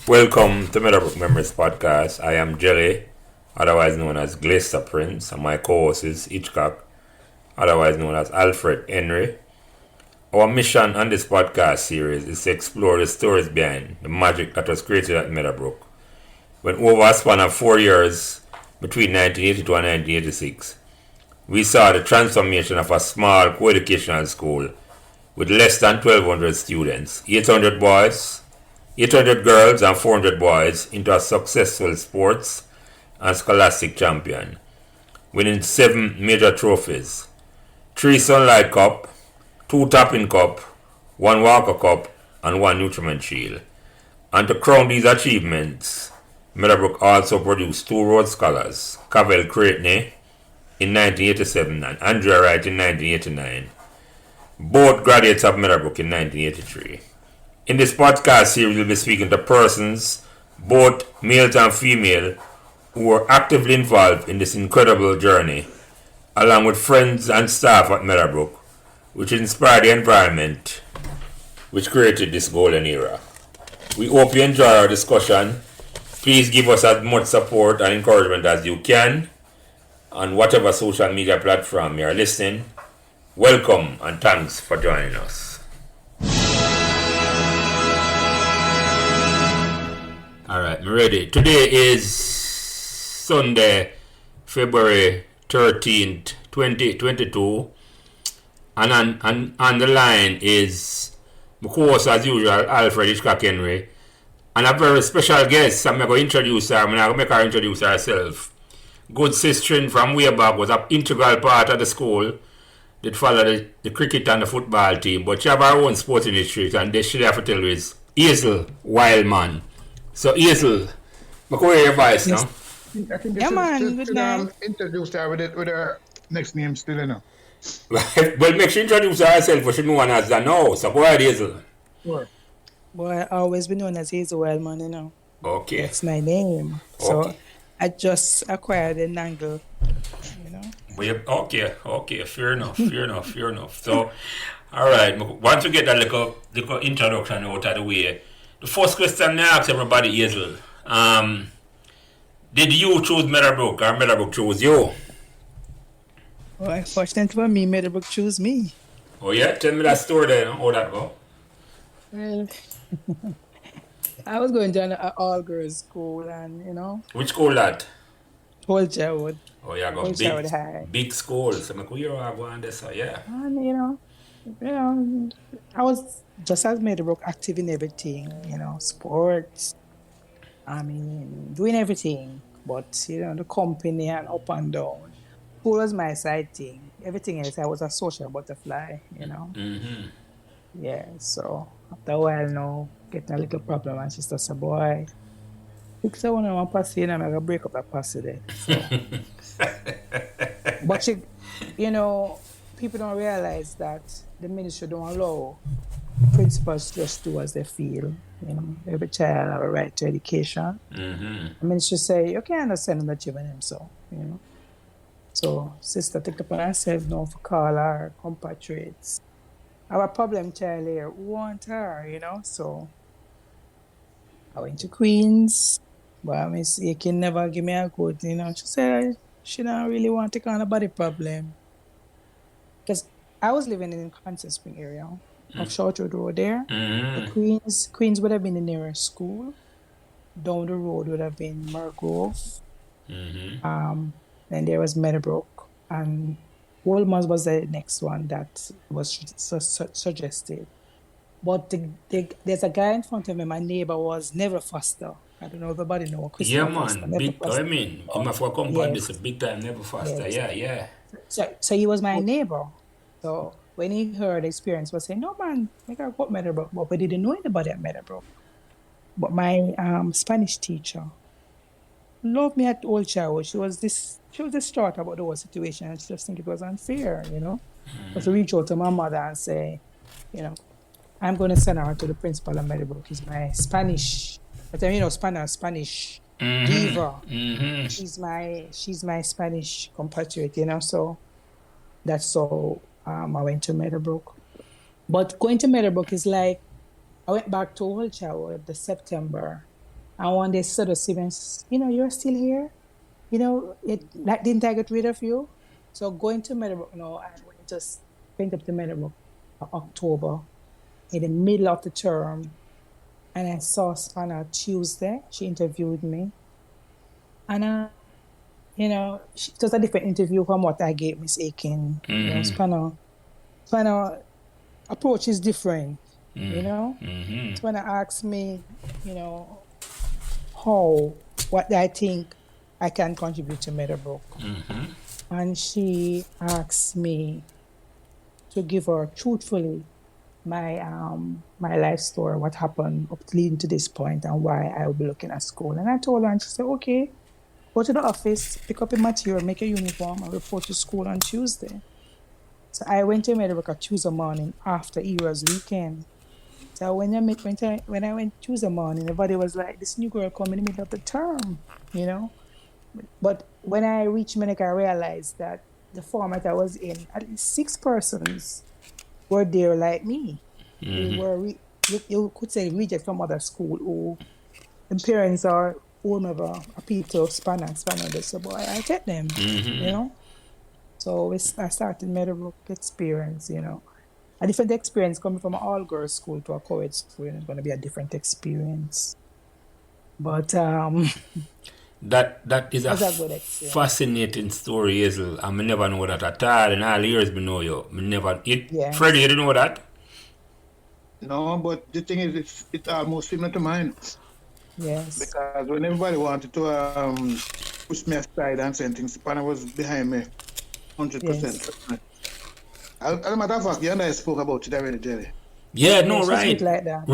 Welcome to Meadowbrook Memories Podcast. I am Jelly, otherwise known as Glaister Prince, and my co-host is Hitchcock, otherwise known as Alfred Henry. Our mission on this podcast series is to explore the stories behind the magic that was created at Meadowbrook. When over a span of 4 years, between 1982 and 1986, we saw the transformation of a small co-educational school with less than 1,200 students, 800 boys, 800 girls and 400 boys into a successful sports and scholastic champion, winning 7 major trophies, 3 Sunlight Cup, 2 Tapping Cup, 1 Walker Cup, and 1 Nutriment Shield. And to crown these achievements, Meadowbrook also produced 2 Rhodes Scholars, Cavell Creighton in 1987 and Andrea Wright in 1989, both graduates of Meadowbrook in 1983. In this podcast series, we'll be speaking to persons, both males and female, who were actively involved in this incredible journey, along with friends and staff at Meadowbrook, which inspired the environment which created this golden era. We hope you enjoy our discussion. Please give us as much support and encouragement as you can on whatever social media platform you are listening. Welcome and thanks for joining us. Alright, I'm ready. Today is Sunday, February 13th, 2022. And on the line is, of course, as usual, Alfred Hitchcock Henry. And a very special guest. I'm going to introduce her. I'm going to make her introduce herself. Good sister from way back, was an integral part of the school. Did follow the cricket and the football team. But she have her own sporting history. And this she have to tell you is Hazel Wildman. So Hazel, I can hear your voice now. I think Yeah, man, good night. Introduce her with her next name still, you know. Well, make sure introduce herself, but she no one has that now. So go ahead, Hazel. Sure. Boy, I always been known as Hazel Wildman, you know. Okay. That's my name. So Okay. I just acquired an angle, you know. Okay, fair enough. So, all right, once we get that little introduction out of the way, the first question I ask everybody, Hazel, did you choose Meadowbrook or Meadowbrook chose you? Well, fortunately for me, Meadowbrook chose me. Oh yeah, tell me that story then, how that go? Well, I was going to an all-girls school and, you know, Which school that? Old Sherwood. Oh yeah, go Old Sherwood High. big school. So I hear I go on this, so yeah. And, I was just as Meadowbrook active in everything, you know, sports. I mean, doing everything. But, you know, the company and up and down. School was my side thing. Everything else, I was a social butterfly, you know. Mm-hmm. Yeah, so after a while now, getting a little problem, and she said, boy, fix the one I want to pass, and I'm going to break up that pass there. So. But she, you know, people don't realize that the ministry don't allow principals to just do as they feel. You know, every child have a right to education. Mm-hmm. The ministry say, you can't send them the children, so, you know. So, sister take upon herself now for call her compatriots. Our problem child here, who want her, you know, so I went to Queens, but I mean, you can never give me a good, you know. She said she don't really want to take on a body problem. Because I was living in Kansas Spring area, off Short Road there. Mm-hmm. The Queens would have been the nearest school. Down the road would have been Mergrove. Mm-hmm. Then there was Meadowbrook, and Wolmer's was the next one that was suggested. But there's a guy in front of me, my neighbor was Never Foster. I don't know if everybody know Yeah, Foster. man. Big, I mean, you must come on Yes. this big time, never faster. Yes. Yeah. So he was my neighbor. So when he heard the experience, he was saying, no man, I got go to Meadowbrook. But we didn't know anybody at Meadowbrook. But my Spanish teacher loved me at Old Childhood. She was distraught about the whole situation, and she just think it was unfair, you know. But to reach out to my mother and say, you know, I'm going to send her to the principal of Meadowbrook. He's my Spanish, but you know, Spanish diva. Mm-hmm. She's my Spanish compatriot, you know. So that's how I went to Meadowbrook. But going to Meadowbrook is like I went back to Old Childhood the September And one day sort of Stevens, you're still here. Didn't I get rid of you? So going to Meadowbrook, I went up to Meadowbrook October in the middle of the term, and I saw Spanner Tuesday. She interviewed me, and it was a different interview from what I gave Miss Aiken. Spanner approach is different. Spanner asked me, what I think I can contribute to Meadowbrook. And she asked me to give her truthfully my life story, what happened up leading to this point and why I will be looking at school. And I told her, and she said, okay, go to the office, pick up your material, make a uniform, and report to school on Tuesday. So I went to Meadowbrook on Tuesday morning after Era's weekend. So when I went Tuesday morning, everybody was like, this new girl coming in the middle of the term, But when I reached Menica, I realized that the format I was in, at least 6 persons were there like me. They were, you could say, rejects from other school who the parents are whomever appeal to Spanner. They said, boy, I get them, So I started Meadowbrook experience, A different experience coming from an all-girls school to a co-ed school, it's going to be a different experience. But that is a fascinating story, Hazel. I never know that at all. In all years, I know you. Freddie, you didn't know that? No, but the thing is, it's almost similar to mine. Yes. Because when everybody wanted to push me aside and say things, Spanner was behind me 100%. Yes. As a matter of fact, you and I spoke about it already, Jerry. Yeah, no, right. Like that.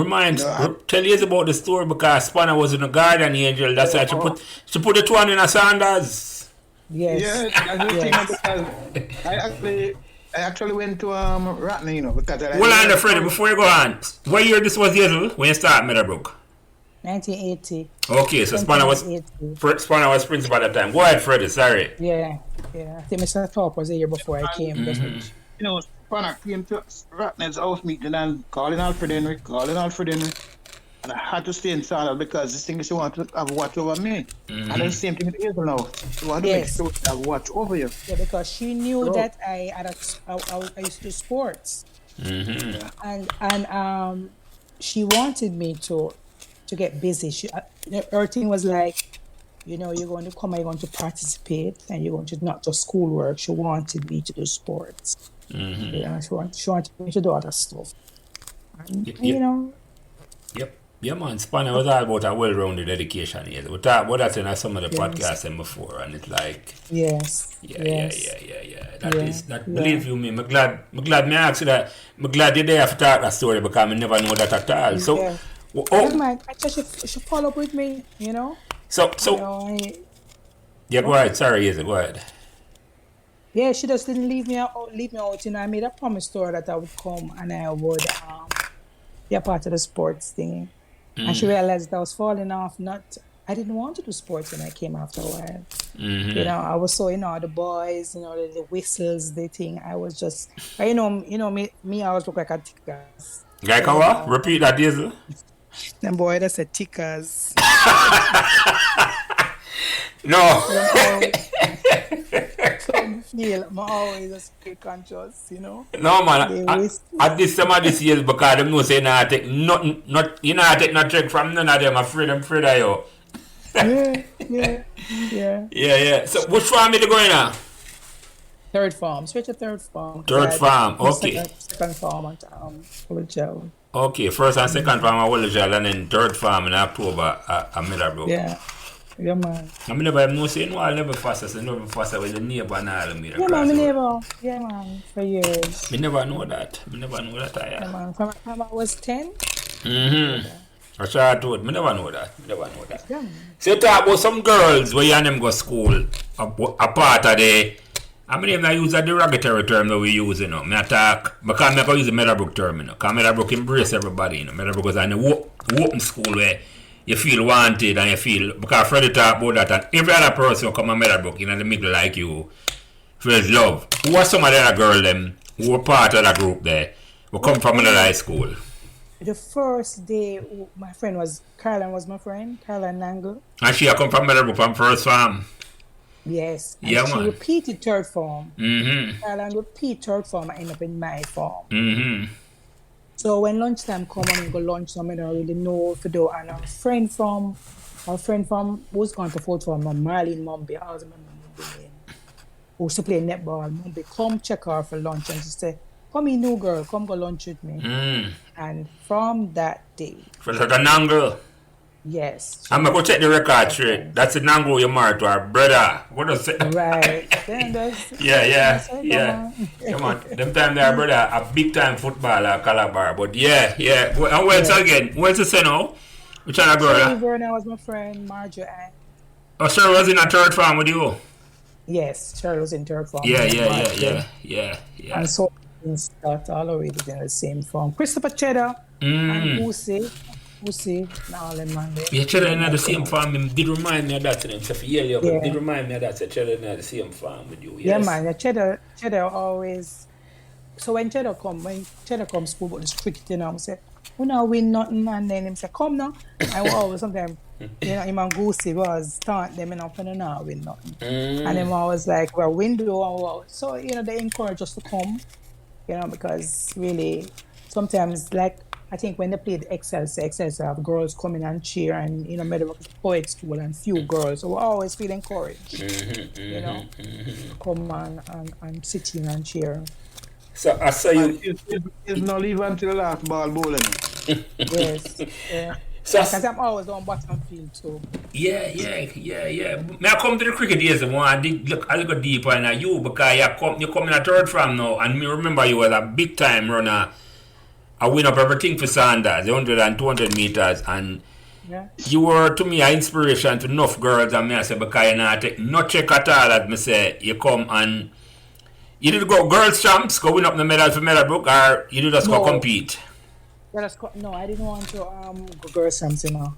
Tell us about the story because Spanner was in a guardian angel. That's why she put the 2 in a Sanders. Yes. Yeah, that's the thing because I actually went to Ratney, because Hold on, Freddie, before you go on. What year this was, Hazel, when you started Meadowbrook? 1980. Okay, so Spanner was principal at that time. Go ahead, Freddie, sorry. Yeah. I think Mr. Thorpe was a year before I came. Spanner came to Ratney's house meeting and calling Alfred Henry. And I had to stay in silence because this thing is she want to have watch over me. And the same thing with Hazel now. She want to make sure to have watch over you. Yeah, because she knew that I used to do sports. And she wanted me to get busy. Her thing was like, you're going to come, you're going to participate, and you're going to not just schoolwork. She wanted me to do sports. She wanted me to do other stuff. And, Yep. Yeah, man, Spanner was all about a well-rounded education. We talked about that in some of the podcasts before, and it's like... Yes. Yeah. Believe you me, I'm glad me ask you that. I'm glad you're there to talk that story because I never know that at all. So... I just should follow up with me, So... Yeah, go ahead. Sorry, Hazel, go ahead. Yeah, she just didn't leave me out. I made a promise to her that I would come and I would be a part of the sports thing. And she realized that I was falling off. I didn't want to do sports when I came after a while. I was so, the boys, the whistles, the thing. I was just, me, I always look like a tickers. Like what? Repeat that, Hazel. Them boy, that's a tickers. No. I'm always a spirit conscious, No, man. At this time of this year, because them know say I take nothing, take no trick from none of them. I'm afraid of you. Yeah. So which farm are you going now? Third farm. Straight to third farm. Third farm, okay. Second farm at Willagel. Okay, first and second farm at Willagel, and then third farm in October at Meadowbrook. Yeah, man. I never I'll never faster with the neighbor and all of me. Yeah, man, neighbor. Yeah, man, for years. We never know that. Yeah, man, from the time I was 10. That's what I told. I never know that. Yeah, so you talk about some girls where you and them go school, a part of the... I mean, I use a derogatory term that we use, I talk, because I use the Meadowbrook term, because Meadowbrook embrace everybody, Meadowbrook is an open school where you feel wanted and you feel, because Freddie talk about that, and every other person who come to Meadowbrook in the middle like you feels love. Who are some of the other girls them who were part of that group there, who come from another high school? The first day, my friend was, Caroline was my friend, Caroline Langle. And she come from Meadowbrook from first farm. Yes. And Yeah, she man. repeated third form. Mm-hmm. Caroline repeat third form and end up in my form. Mm-hmm. So when lunchtime come and we go lunch, so I don't really know what to do. And our friend from who's gone to fourth form, Marlene Mumby, I always remember Mumby name, who used to play netball. Mumby, come check her for lunch. And she said, come in, new girl, come go lunch with me. And from that day. For like a Nangle. Yes. I'm going to go check the record straight. That's a Nangle you married to our brother. What does it? Right. Then there's, Yeah. Come on. Them time their brother, a big time footballer, Calabar. But yeah. And where's again? Where's the say now? Which other girl? Verna was my friend, Marjorie Ann. Oh, sure, was in a third farm with you? Yes, Cheryl was in third form. Yeah. And so start all already in the same form. Christopher Cheddar and Uzi, now all them man there. Yeah, Cheddar in the same farm. Him did remind me of that. Did remind me of that. Cheddar in the same farm with you. Yes. Yeah, man. Yeah, Cheddar always. So when Cheddar comes school about this cricket, you know, I say, we not win nothing, and then him say, come now. I will always sometimes, you know, him and Goosey was taunt them enough and not win nothing. And him always like, well, window. So, you know, they encourage us to come, you know, because really sometimes, like, I think when they played Excelsior have girls coming and cheer, and, you know, Meadowbrook is a poet school and few girls, so we always feel encouraged, you know, come and sit in and cheer. So I saw you. It's not leave until the last ball bowling. Yes. Yeah. So because I'm always on bottom field too. Yeah. May I come to the cricket days and I dig look a little deeper in you because you come in a third from now, and me remember you was a big time runner. I win up everything for Sanders, the 100 and 200 meters, and you were to me an inspiration to enough girls, and me I say because you not take no check at all, as me say you come and you did go girls champs, go win up the medal for Meadowbrook, or you did just go compete? No, I didn't want to go girls champs, you know.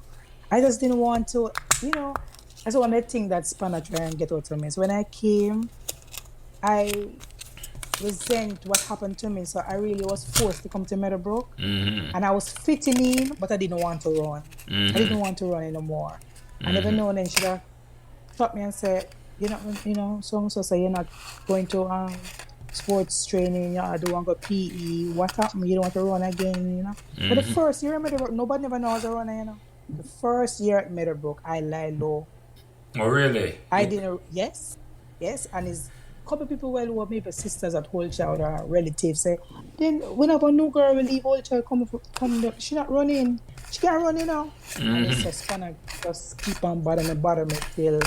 I just didn't want to, you know. That's one of the things that Spanner try and get out of me. So when I came, I resent what happened to me. So I really was forced to come to Meadowbrook, and I was fitting in, but I didn't want to run. I didn't want to run anymore. I never know. Then she stopped me and said, you know, so say you're not going to sports training, you do want to go PE. What happened? You don't want to run again, you know. But the first year at Meadowbrook, nobody never knows I was a runner, you know. The first year at Meadowbrook, I lie low. Oh really? I didn't. Yes, and it's a couple of people who were maybe sisters at Old Child or relatives say, then whenever a new girl will leave Old Child, come, she not running. She can't run, you know. And it's just gonna just keep on bother me till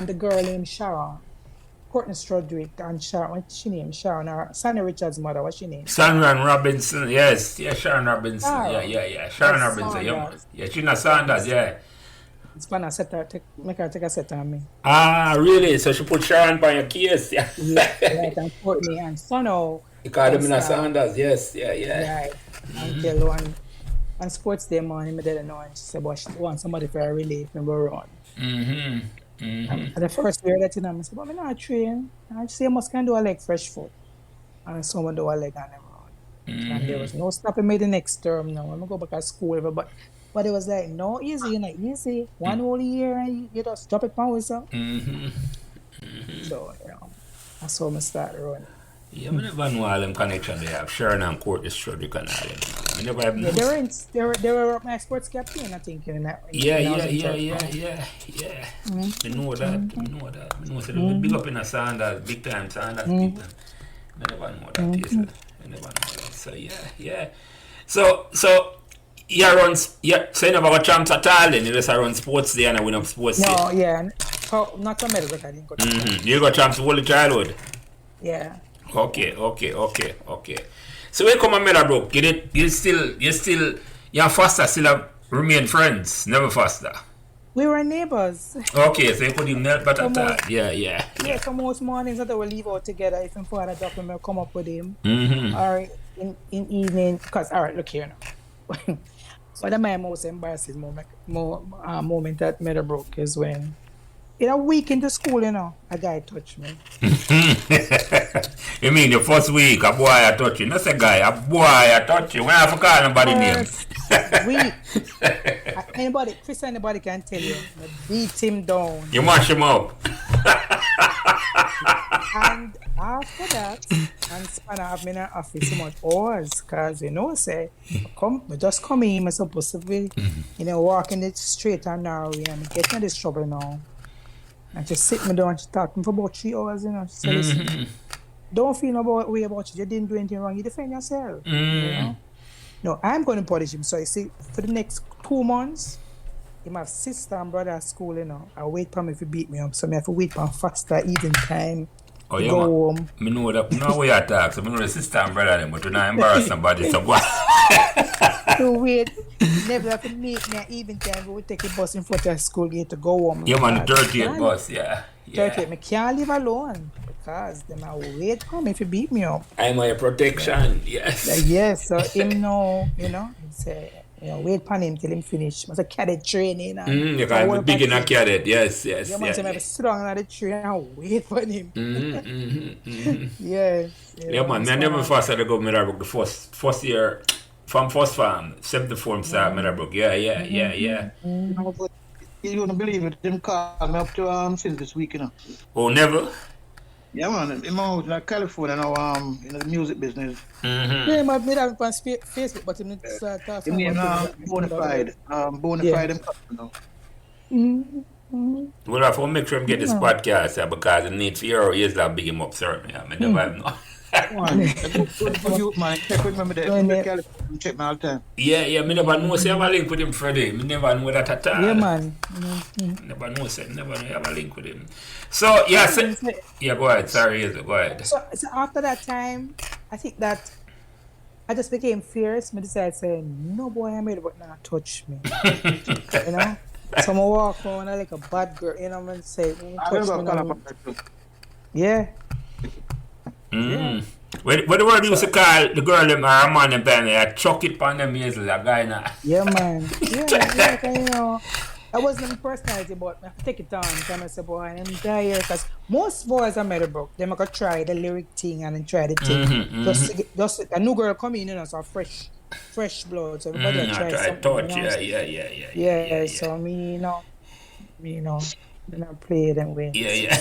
the girl named Sharon, Courtney Strudwick, and Sharon, what's she named? Sharon, or Sandy Richards' mother, what's she named? Sharon Robinson, yes. Yeah, Sharon Robinson. Yeah. Sharon Robinson, yeah. She's not Sanders, yeah. It's gonna make her take a set on me. Ah, really? So she put Sharon on your case, yeah. Right, and Courtney and Sono. You call them in Sanders, yes, yeah. Right. Until one sports day morning, I didn't know, and she said, well, she wants somebody for a relief and go run. And the first year that, you know, I said, but I'm not train. And I say, I must can do a leg fresh foot. And someone do a leg and them run. And there was no stopping me the next term now. I'm going to go back to school. But it was like, no, easy, you know, easy. One whole year and you just drop it power, so. So, you know, that's how I start running. Yeah, I never know all them connections they have. Sharon and Courtney Strudwick and all them. I never have they were my sports captain, I think, in that. Yeah. I know that. I know that. Big up in a Sanders, big time Sanders people. I never know that. I never know that. So yeah. So you run. So you never got champs at all. Then you just run sports there and I win up sports. No, yeah. Not a medal, I didn't go. You got champs all the childhood. Yeah. Okay. So when you come to Meadowbrook, you still, your Foster still have remain friends, never Foster. We were neighbors. Okay, so you could even help at that. Yeah. Yeah, so most mornings that we leave out together, if my father drop him, I'll come up with him. Or in evening, because, all right, look here now. One of my most embarrassing moment at Meadowbrook is when in a week into school, you know, a guy touched me. You mean the first week, a boy I touch you? Not a guy, a boy I touch you. When I forgot nobody name. Week. Anybody can tell you. I beat him down. You mash him up. And after that, and span have me in the office so much hours, because, you know, say, just come in, I'm supposed to be, you know, walking it straight and narrow, and getting in this trouble now. And she sit me down and she talked to me for about 3 hours, you know. She said, listen, don't feel no way about it. You didn't do anything wrong. You defend yourself. You know? No, I'm going to punish him. So you see, for the next 2 months, he have sister and brother at school, you know. I wait for me to beat me up. So I have to wait for faster evening time. Oh, yeah, go home. I know that. No way I talk. So I know the sister and brother them, but you not embarrass somebody. So what? So wait, never have to meet me at evening time. We will take a bus in front of the school gate to go home. Yeah, man, the 38 bus, yeah. 38, I can't live alone because them I wait for me if you beat me up. I'm your protection, yes. Yes, so him know, you know, say, you know, wait for him till him finish. It's a cadet training. You can be big in a cadet, yes. You must have sit down on the train and wait for him. Yes. Yeah, man, I never first had to go to Meadowbrook the first year, from first farm, 7th form start Meadowbrook. Yeah. You wouldn't believe it, them called me up to since this week, you know. Oh, never? Yeah, man, I'm out in California now, in the music business. Yeah, but me have on Facebook, but I'm start talking about Bonafide. Bonafide, them called me now. Well, I have to make sure I get this podcast because I need to hear years that big him up, sir. I never have no. Man, check with me there. Check me all the time. Yeah, me never know say I have a link with him, Freddie. Me never know that at all. Yeah, man. Never know I have a link with him. So, yeah, go ahead. Sorry, go ahead. So after that time, I think that I just became fierce. I decided to say, no boy, I made it, but not touch me. You know? So I walk around like a bad girl, you know what I'm saying? Touch me now. Yeah. Yeah. What the word you used to call the girl them or man them time, I chuck it on them easily, a guy now. Yeah, man. Yeah, you know, that wasn't my personality, but I have to take it on. So I said, boy, I'm tired. Because most boys are Meadowbrook, they make a try the lyric thing and then try the thing. Just a new girl come in, you know, so fresh blood. So everybody try something. Touch, yeah. So me, you know, then I play them way. Yeah.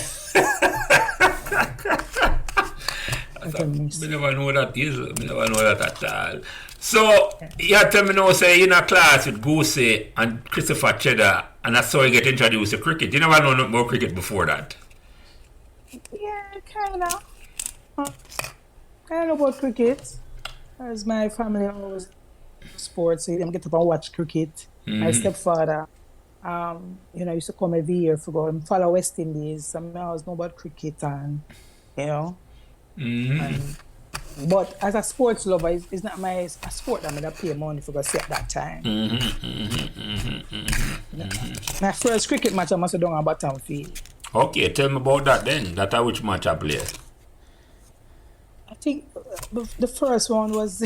Me never know that is. Me never know that at all. So, you tell me now, say, you're in a class with Goosey and Christopher Cheddar, and that's how you get introduced to cricket. You never know nothing about cricket before that? Yeah, kind of. I know about cricket. As my family always sports, so them get up and watch cricket. My stepfather, you know, used to come every year for go and follow West Indies. So I always know about cricket and, you know. But as a sports lover, it's not a sport that I pay money for go see at that time. My first cricket match I must have done on Battlefield. Okay, tell me about that then. That which match I played. I think the first one was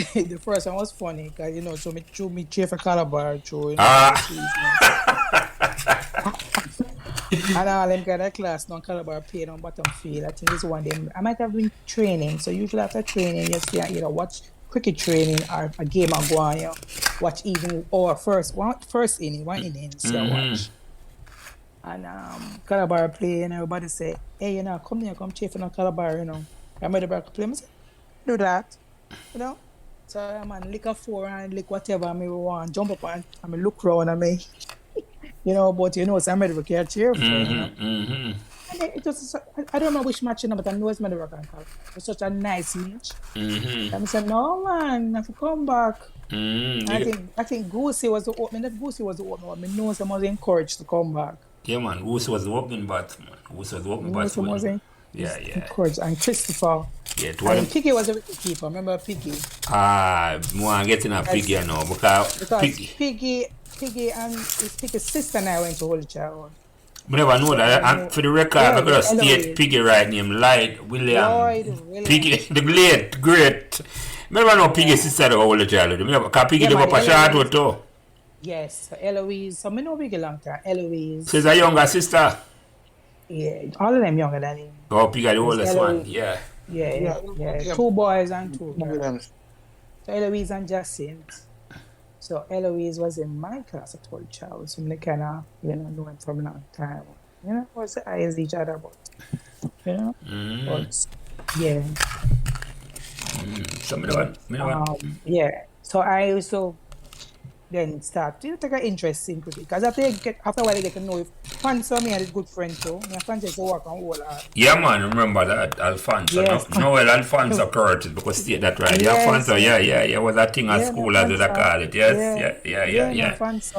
funny because, you know, so me cheer for Calabar through, you know, and all them kind of class non Calabar played on Battlefield. I think it's one day I might have been training. So usually after training, you see, you know, watch cricket training or a game of go on, you know, watch even or first inning, one inning, so watch. And Calabar play and everybody say, hey, you know, come here, come cheer for no Calabar, you know. I made a back play. I say, do that, you know. So I'm on lick a four and lick whatever I may want, jump up and I may look around and me. You know, but you know, so I'm ready to get cheerful. You know? And it was, I don't know which match, you know, but I know it's my rock and call. It was such a nice match. And I said, no man, I have to come back. I think Goosey was the opening. If Goosey was the opening, I know I was encouraged to come back. Yeah, man, Goosey was the opening batsman. Yeah. Encouraged. And Christopher. Yeah, and Piggy was a wicket keeper. Remember Piggy? More getting a Piggy now because Piggy and Piggy's sister and I went to Holy Child. I never know that. And for the record, I'm going to state Piggy right name, Lloyd William. Piggy, the great. I never know Piggy's sister to Holy Child. Because Piggy them up a short too. Yes, Eloise. So I know Piggy long time. Eloise. She's a younger sister. Yeah, all of them younger than him. Oh, you got the It's oldest one. Eloise. Yeah. Yeah. Yeah. 2 boys and 2 girls. Williams. So Eloise and Jacinth. So Eloise was in my class, I told you. I was from the kind of, know him from a long time. Was the eyes each other, but, but, yeah. So, me know what? Yeah. So I used to then start to take an interest in cricket. Because after a while, I get to know if Fancy me had a good friend too. My Fancy used to work on all hard. Yeah, man, remember that Alfonso. Yes. Noel Alfonso Curtis, because state that right. Yeah, Yes. Alfonso, yeah, was a thing at Yeah, school, as they call it. Yes, yeah. Fancy.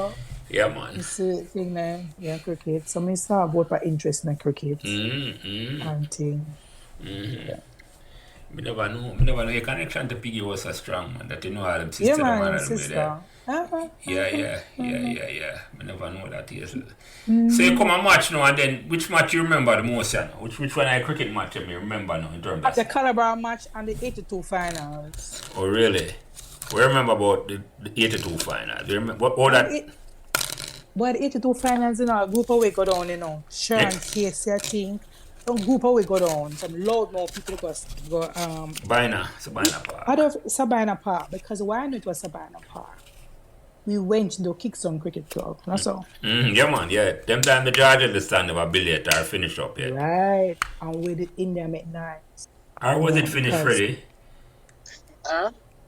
Yeah, man. You see thing there, cricket. So I start about my interest in cricket and thing. Me never know your connection to Piggy was so strong, man, that you know how them sister Yeah, man, man sister. Yeah. Me never know that, yes. So you come and match now, and then which match you remember the most, you know? Which one I cricket match you remember now in terms At the of... Calabar match and the 82 finals. Oh, really? We remember about the 82 finals. Do you remember all that? But the 82 finals, group away go down, Sharon Casey, I think. Some group away go down. Some loud more people go Sabina Park. Out of Sabina Park, because why not it was Sabina Park? We went to the Kingston Cricket Club. That's all. Yeah, man, yeah. Them time the George understand about billiard or finish up, yeah. Right. And we did in there midnight. Or was it finished, Freddie?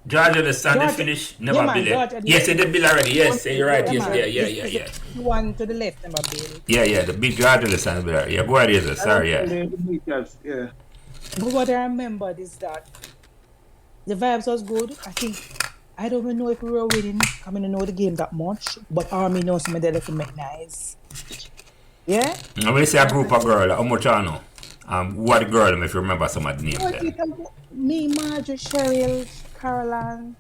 George understand the finish, never billiard. Yes, they did bill already. Yes, you're right. Yes, yeah. The one to the left, never bill. Yeah, the big George understand bill already. Yeah, go ahead, yes, sorry, yeah. Yeah. But what I remembered is that the vibes was good. I don't even know if we were winning. I mean, I know the game that much, but Army knows some of the little make nice. Yeah? I'm going to say a group of girls, how much I know? What girl, if you remember some of the names there? Me, Marjorie, Cheryl, Caroline.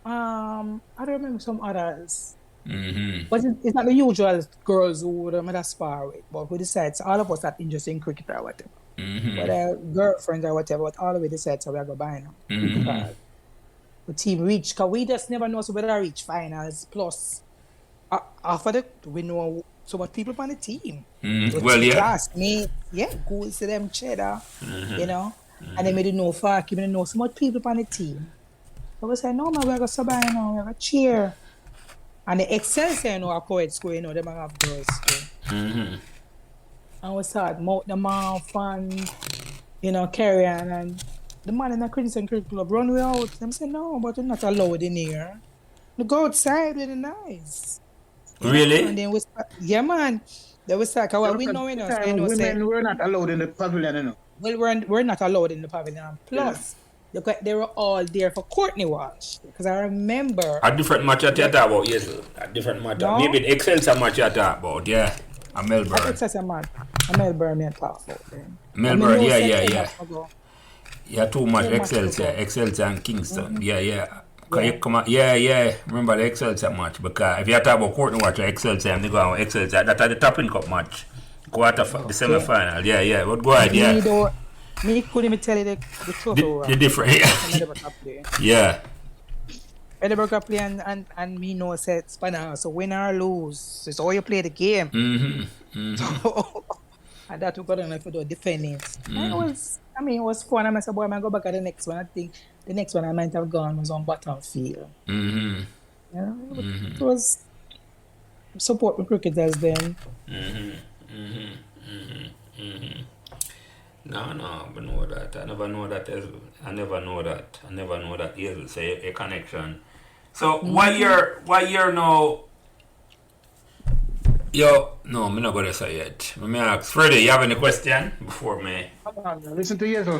I don't remember some others. But it's not the usual girls who would aspire with, but we decided, so all of us that interested in cricket or whatever. Whether girlfriends or whatever, but all of we decided, so we are going to buy now. The team reached, because we just never know so whether I reach finals. Plus, after that, we know so much people on the team. Well, yeah. Classmates, goals to them, cheddar, and they made know far, even know so much people on the team. So we said, no, man, we're going to survive now, we're going to cheer. And the Excelsior, our poet school, they might have girls too. And we started mouth them off and, carry on. And the man in the Crimson Cricket Club run way out. Them say, no, but we're not allowed in here. We go outside with the nice. Really? And then we start, man. Then we start, because we know, women were not allowed in the pavilion, Well, we're not allowed in the pavilion. Plus, they were all there for Courtney watch. Because I remember... A different match you talk about, yes. A different match. No? Maybe the Excelsior match you talk about, yeah. A Melbourne. Excelsior match. A Melbourne you talk about then. Melbourne, yeah. Yeah, too much Excelsior and Kingston. Yeah. You come out, remember the Excelsior match, because if you talk about Courtney watch or Excelsior, they go on Excelsior. That's the Topping Cup match. The semi-final. Yeah. But go ahead, yeah. Me couldn't even tell you the trophy. The different, yeah. Edinburgh Cup play and me know set spanner, so win or lose, it's all you play the game. So, and that we got on if we do defending. It was fun. I said, boy, I go back at the next one. I think the next one I might have gone was on Battlefield. It was support with cricketers then. No, but know that. I never know that. I never know that. Yes, say a connection. So what year now? No, I'm not gonna say yet. Let me ask Freddie. You have any question before me? Listen to you.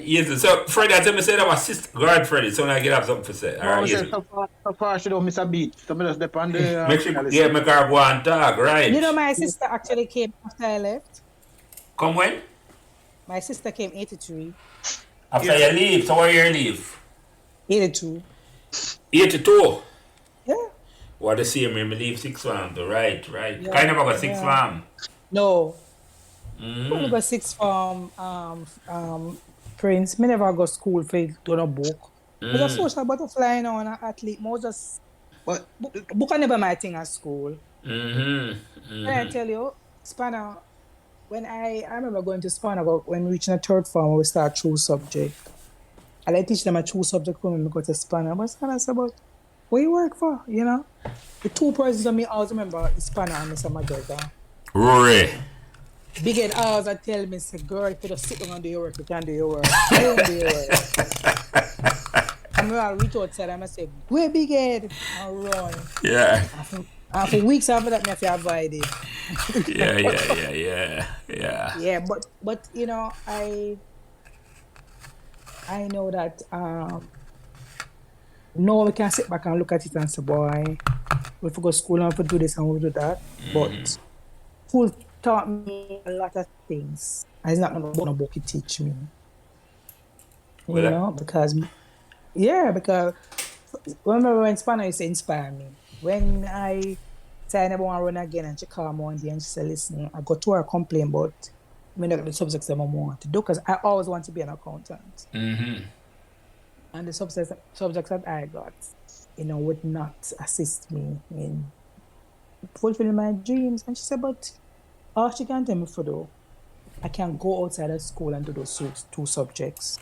Yes. So Freddie, I tell me say that my sister. Go ahead, Freddie. So now I get have something to say. All right. Yes. So far she don't miss a beat. Somebody just depend on the. Make her go and talk, right? My sister actually came after I left. Come when? My sister came 83. After you leave, so what year you leave? 82. 82? Yeah. What the same year me leave 6 farm though, right. Yeah. Kind of about 6 farm. No. Only got 6 farm Prince. Me never go school for doing a book. I was a social butterfly now and an athlete. I just But Book I never my thing at school. Mm-hmm. And I tell you, Spanner, when I remember going to Spanner when reaching a third form, we start true subject. And I teach them a true subject when we go to Spanner. But Spanner said, but what you work for, you know? The two persons of me always remember is Spanner and Mr. McGregor. Rory. Big head always tell me, say, girl, if you just sit down and do your work, you can do your work. Go and do your work. And I reach outside and I say, go big head and run. Yeah. After weeks after that, I have to avoid it. Yeah. Yeah, but you know, I know that no we can sit back and look at it and say, boy, we have to go to school and we have to do this and we do that. But school taught me a lot of things. And it's not going to book it teach me. You know, because remember when Spanner used to inspire me. When I say I never want to run again and she called me one day and she said, listen, I got to her complain about many of the subjects that I want to do because I always want to be an accountant. And the subjects that I got, you know, would not assist me in fulfilling my dreams. And she said, but all she can tell me for though, I can go outside of school and do those two subjects.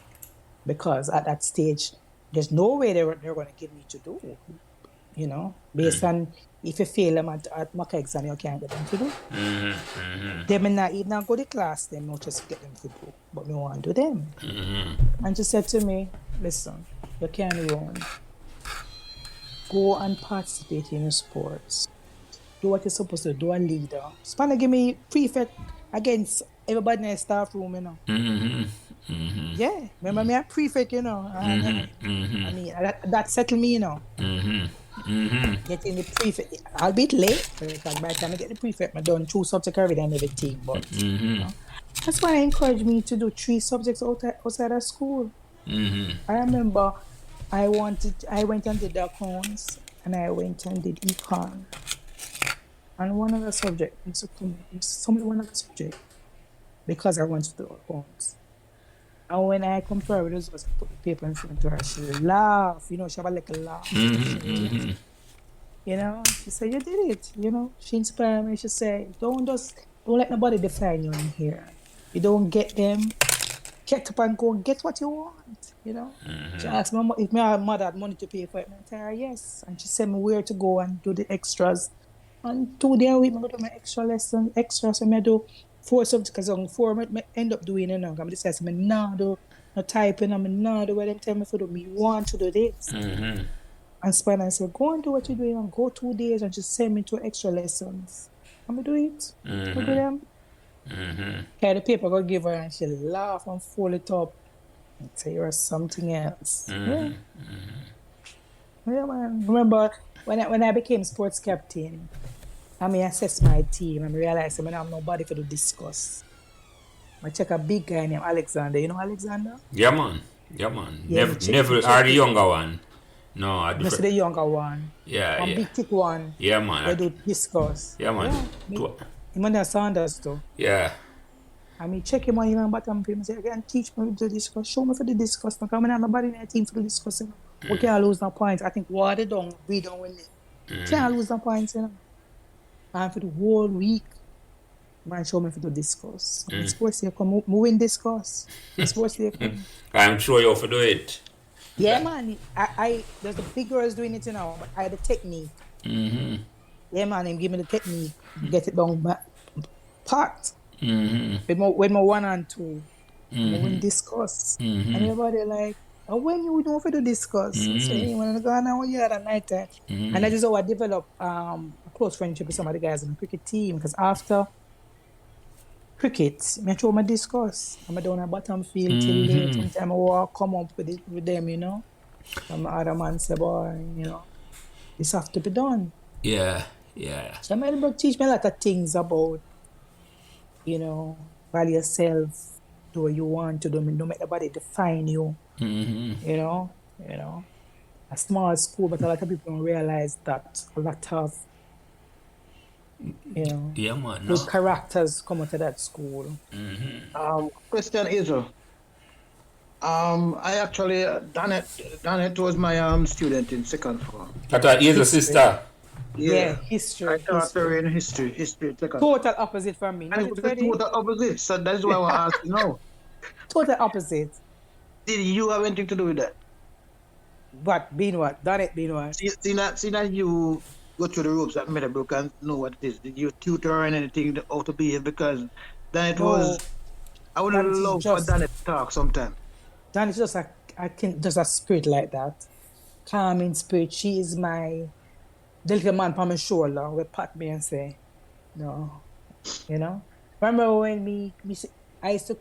Because at that stage, there's no way they're going to give me to do, you know, based on if you fail them at mock exam, you can't get them to do. They may not even go to class, they may just get them to do, but we want to do them. And she said to me, listen, you can run. Go and participate in sports. Do what you're supposed to do, a leader. Spanner give me prefect against everybody in the staff room, you know. Yeah, remember me a prefect, you know. I mean, that settled me, you know. Getting the prefect, I'll be late because by the time I get the prefect, I'm done 2 subjects already and everything. But you know, that's why they encouraged me to do 3 subjects outside of school. I remember I went and did the accounts and I went and did econ. And one of the subjects, one of the subjects, because I wanted to do accounts. And when I compared with results, I put the paper in front of her, she laughed, you know, she have a little laugh. You know, she said, you did it, you know. She inspired me, she said, don't let nobody define you in here. You don't get them, get up and go and get what you want, you know. She asked me if my mother had money to pay for it, and I told her yes. And she said me where to go and do the extras. And 2 days a week, I go to my extra, so I do 4 subjects, because on 4, I end up doing it now. I decide, I no do no typing, I no do what them tell me to do. Me want to do this. And Spanner said, go and do what you're doing, and go 2 days and just send me to extra lessons. I'm going to do it. I do them. Carry the paper, go give her, and she laugh and fold it up and say, you're something else. Yeah, man. Remember, when I became sports captain, I assess my team and realize I have nobody for to discuss. I check a big guy named Alexander. You know Alexander? Yeah, man. Yeah. Never are the younger one. No, I different. The younger one. Yeah. Big thick one. Yeah, man. They do discuss. Yeah, man. Him and Sanders too. Yeah. Check him on him and bottom him and say, again, teach me to discuss. Show me for the discuss. Because I have nobody in the team for the discuss. We can't lose no points. I think what they done, we don't win it. Can't lose no points, you know. And for the whole week, man, show me for the discuss. Sports day come, win discuss. Sports day come. I'm sure you have to do it. Yeah, man. I there's the big girls doing it now, but I had the technique. Yeah, man, him give me the technique. Get it down packed. With my 1 and 2. Win discuss. And everybody like, oh, when you know for the discuss. So you want to go on now, you had a night time. And that is how I developed a close friendship with some of the guys on the cricket team. Because after cricket, I show my discuss. I'm down at bottom field till late. Sometimes I walk, come up with them, you know. And my other man say, boy, you know, this have to be done. Yeah. So my book teach me a lot of things about, you know, value yourself, do what you want to do. Don't make nobody define you. You know. A small school, but a lot of people don't realize that a lot of, you know, good characters come out of that school. Question, Hazel. I actually Danet was my student in second form. I thought he's a History. sister. Yeah, I history. taught her in history second. Total opposite from me. And Not it it, was the Freddie? total opposite. So that's why I want to ask you now. Total opposite. Did you have anything to do with that? What? Being what? Done it being what? See that you go through the ropes at Meadowbrook and know what it is. Did you tutor her and anything how to behave? Because then it No, was I would that is love for just Danet to talk sometime. Done is just just a spirit like that. Calming spirit. She is the little man on my shoulder will pat me and say, no. You know? Remember when I used to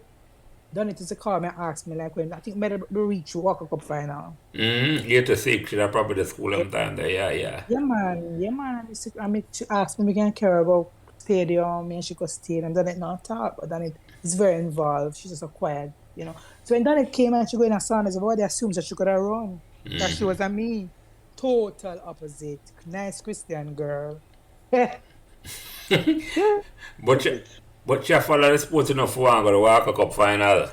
done it to call me and ask me like when I think maybe we reach Walker Cup final. Year to 6, she had probably the school time there. Yeah. Yeah, man. She asked me, we can care about stadium, and she could stay, and then it not talk, but then it is very involved. She's just so quiet, you know. So when Danet came and she go in her son, everybody assumes that she could have run. That she was a me. Total opposite. Nice Christian girl. Yeah. But she follow the sports enough for one go to Walker Cup final.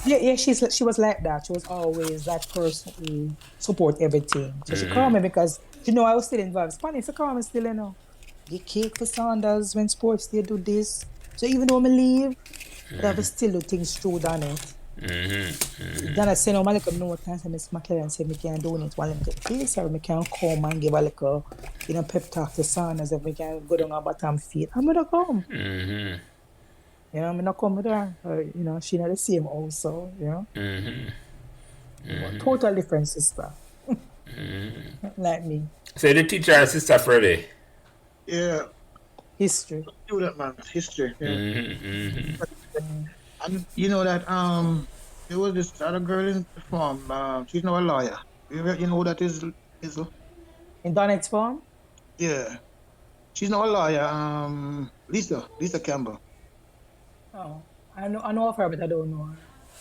Yeah, she was like that. She was always that person who support everything. So she called me because she know I was still involved. It's funny, she called me still, you know. Get cake for Sanders when sports they do this. So even though I leave, I have to still do things through Danet. Then I say no, I like a note and say Miss McLaren said me can donate while I'm getting place or me can come and give a little, you know, pep talk to Sanders if we can go down a bottom feet. I'm gonna come. You know, I'm not come with her. Or, you know, she not the same also, you know. Total different sister. Like me. So the teacher and sister Freddie. Yeah. History. Student man, history. Yeah. And you know that there was this other girl in the farm. She's now a lawyer. You know who that is? In Donet's farm? Yeah. She's now a lawyer. Lisa Campbell. Oh. I know of her, but I don't know her.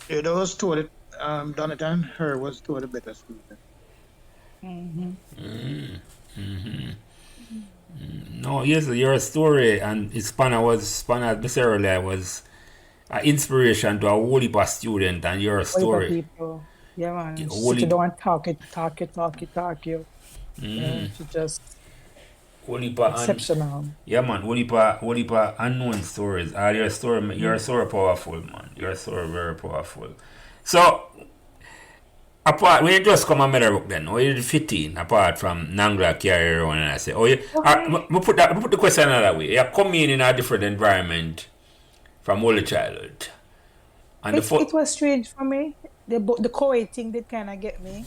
Yeah, that was totally Donnet and her was totally better student. No, yes, your story and it span necessarily was an inspiration to a whole heap of student and your story. People. Yeah, man. She Whole sit heap- down and talk you. Yeah, she just whole heap of exceptional. yeah, man, whole heap of unknown stories. Your story powerful, man. Your story very powerful. So apart when you just come a Meadowbrook then, or you fit in apart from Nangla carry around and I say, oh yeah, me put the question another way. You come in a different environment from all the childhood. And It was strange for me. The co-ed thing did kind of get me.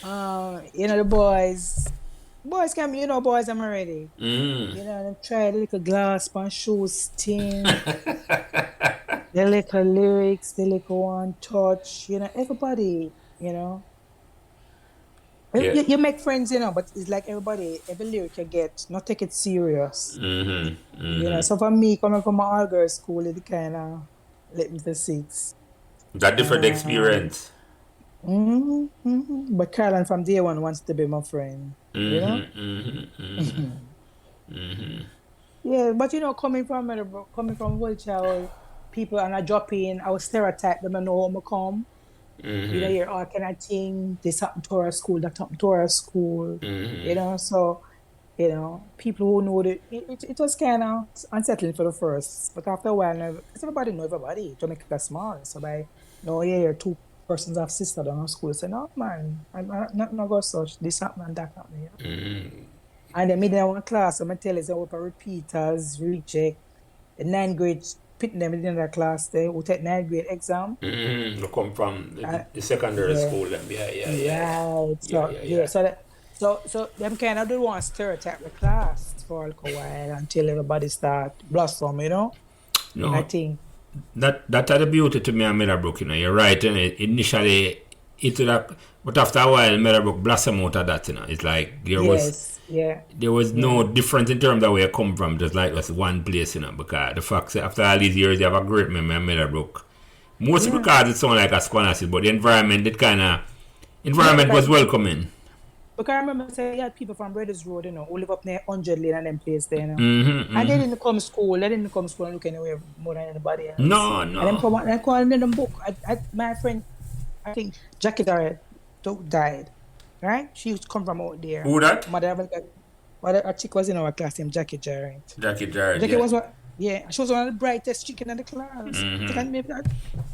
You know, the boys can, you know, boys I'm already. You know, them try the little glass on shoes thing. The little lyrics, the little one touch, you know, everybody, you know. Yeah. You make friends, you know, but it's like every lyric you get, not take it serious. You know, so for me, coming from an all-girls school, it kind of let me to six. that different experience. But Caroline from day one wants to be my friend, you know? Yeah, but you know, coming from Wiltshire, people and I drop in, I was stereotyped them and know how I come. You know, you're all kind of thing, this happened to our school, that happened to our school, you know, so, you know, people who know it was kind of unsettling for the first, but after a while, because everybody know everybody, Jamaica small, so by, no, yeah, you're two persons have sister down our school, say, no, man, I'm not go such, this happened and that happened, you know? And then me in one class, I'm going to tell you, so I repeaters, recheck, the 9th grade, put them in the class there, we take 9th grade exam. You come from the secondary school, then. Right. So them kind of do want to stereotype the class for a little while until everybody start blossom, you know? No, I think. that had the beauty to me and Meadowbrook, you know. You're right, you know, initially it would have, but after a while Meadowbrook blossom out of that, you know. It's like there was no difference in terms of where you come from, just like it was one place, you know, because the fact that after all these years you have a great memory of Meadowbrook. Mostly because it sounds like a Squanacy, but the environment was welcoming. Because I remember saying you had people from Brothers Road, you know, who live up near 100 Lane and them place there, you know. And they didn't come school and look anywhere more than anybody else. No. And them come and them book. My friend I think Jackie died, right? She used to come from out there. Who that? Mother, a chick was in our class named Jackie Jarrett. Jackie Jarrett. Jackie Yeah. was she was one of the brightest chicken in the class. Mm-hmm.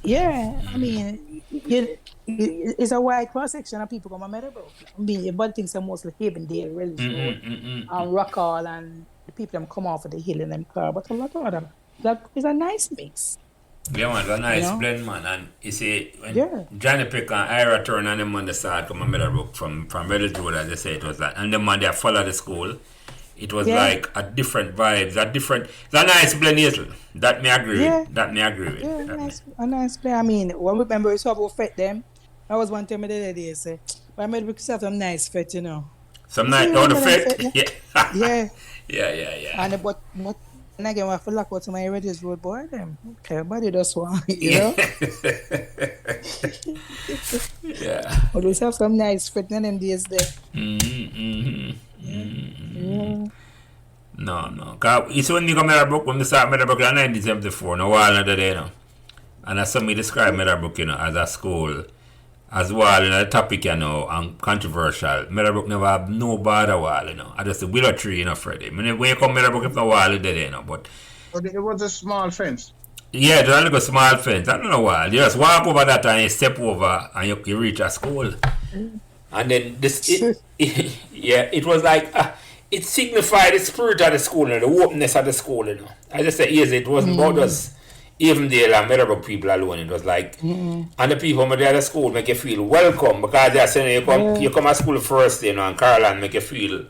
Yeah, I mean, it's a wide cross section of people come from Meadowbrook. I mean, everybody thinks they're mostly Havendale, Relish Road, and Rockall, and the people that come off of the hill in them car, but a lot of them. That is a nice mix. Yeah, man, it's a nice blend, man. And you see, when Johnny Pick and Ira turn and them on the start come from Meadowbrook from Relish Road, as they say it was that. And them man, they follow the school. It was like a different vibes, it's a nice blend, Hazel. That me agree with. That me agree with. Yeah, a nice blend. I mean, when we remember we saw about fet them, that was one time the other day, say, but I made myself some nice fet, you know. Some nice, the fet? Yeah. Yeah. And but and again, I feel like what's my Redis Road boy, them. Everybody does one, you know? Yeah. But we have some nice fet in them days there. No. Cause it's when you come Meadowbrook, when we start Meadowbrook in 1974, no while another day, you know. And as somebody described Meadowbrook, you know, as a school, as well, you know, the topic, you know, and controversial. Meadowbrook never have no bother wall, you know. I just a willow tree, you know, Freddie. When you come Meadowbrook, if no wall, you dead, you know, but... It was a small fence. Yeah, there's only a small fence. I don't know why. You just walk over that and you step over and you reach a school. And then it was like... it signified the spirit of the school, you know, the openness of the school, you know. I just said, yes, it wasn't about us, Avondale and Meadowbrook people alone. It was like, and the people from the other school make you feel welcome because they're saying you come to school first, you know, and Caroline make you feel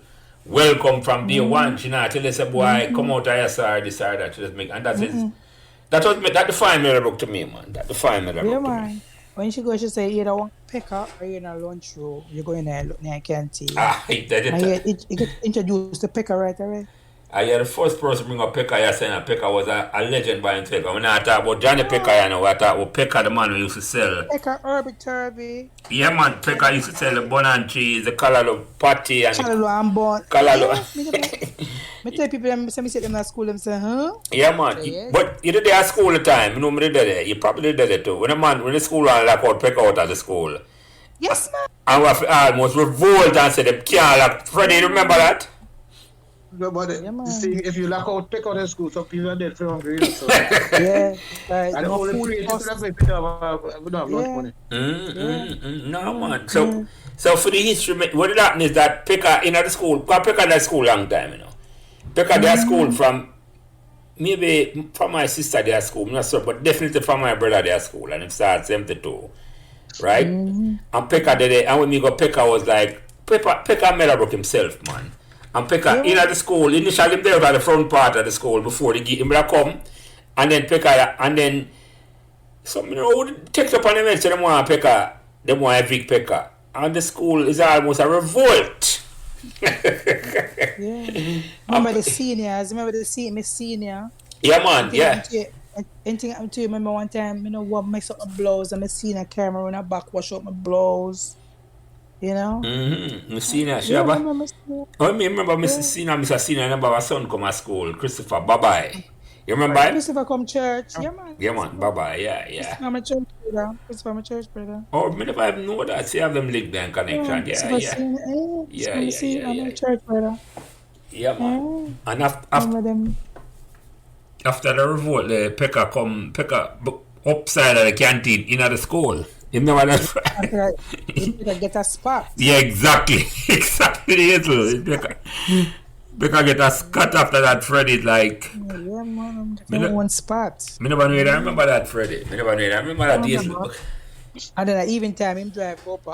welcome from day one. You know, till they say, boy, come out of your side, this or that. And that defined Meadowbrook to me, man. That defined Meadowbrook to me. When she goes, she say, you don't want to pick up or you're in a lunch room. You go in there, look near canteen. You get introduced to Picker right away. The first person bring up Picker, you're saying that Picker was a legend by himself. When I talk about Johnny Picker, you know, I talk about Picker, the man who used to sell. Picker, Herbie Turby. Yeah, man, Picker used to sell the bun and cheese, the callaloo patty, and callaloo and bun. Callaloo. I tell people, them say them at school, them say, huh? Yeah, man. But you did there at school the time. You know, me did there. You probably did it too. When the school ran like out, Picker out of the school. Yes, man. And we almost revolt and said, them can't lock. Freddie, you remember that? No, but see, if you lock out, pick out the school, some people are dead for hungry. So. Right. And the only place to have we don't have lunch money. No, man. So for the history, what it happened is that Picker in the school, because Picker that school long time, you know. Picker their school from, maybe from my sister their school, I'm not sure, but definitely from my brother their school, and it starts 72, right? And Picker did it, and when we got Picker was like, Picker Meadowbrook himself, man. And Picker in at the school, initially him there at the front part of the school before they get him to come, and then Picker, and then some, you know, takes up on them and say they want Picker, they want a big Picker, and the school is almost a revolt. Remember the seniors? Remember the Miss Senior? Yeah, man. Anything happened to you? Remember one time, you know, what mess up my blouse and Miss Senior camera in her back wash up my blouse. You know? Miss Senior, she have I remember Mrs. Senior, Mr. Senior, I remember our son come to school, Christopher, bye-bye. You remember him? Christopher come church. Yeah, man. Yeah, man. Bye-bye. Yeah. Christopher, my church brother. Oh, I never even know that. See, have them link then connection. Yeah. Yeah. Church brother. Yeah, man. And after the revolt, the Picker upside of the canteen in the school. You know what You get a spot. Yeah, exactly. Because get a scut after that, Freddie, like... Yeah, man. One spot. I remember that, Freddie. I remember that. And then even time him drive up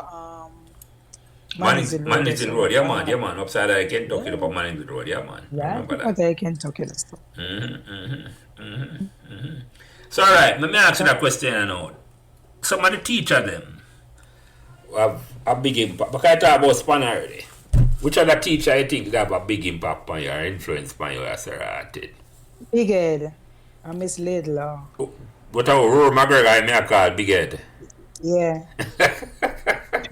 Mannington Road. Yeah, man. Upside of Kentucky, up Mannington Road. Yeah, man. Yeah, I remember that. I Kentucky. So, all right. Let me ask you that question now. Some of the teachers, them, have a big impact. Because I talk about span already. Which other teacher you think have a big impact on your influence on you as a artist? Big Ed. I Miss Laidlaw. What about Rory McGregor I call Big Ed? Yeah.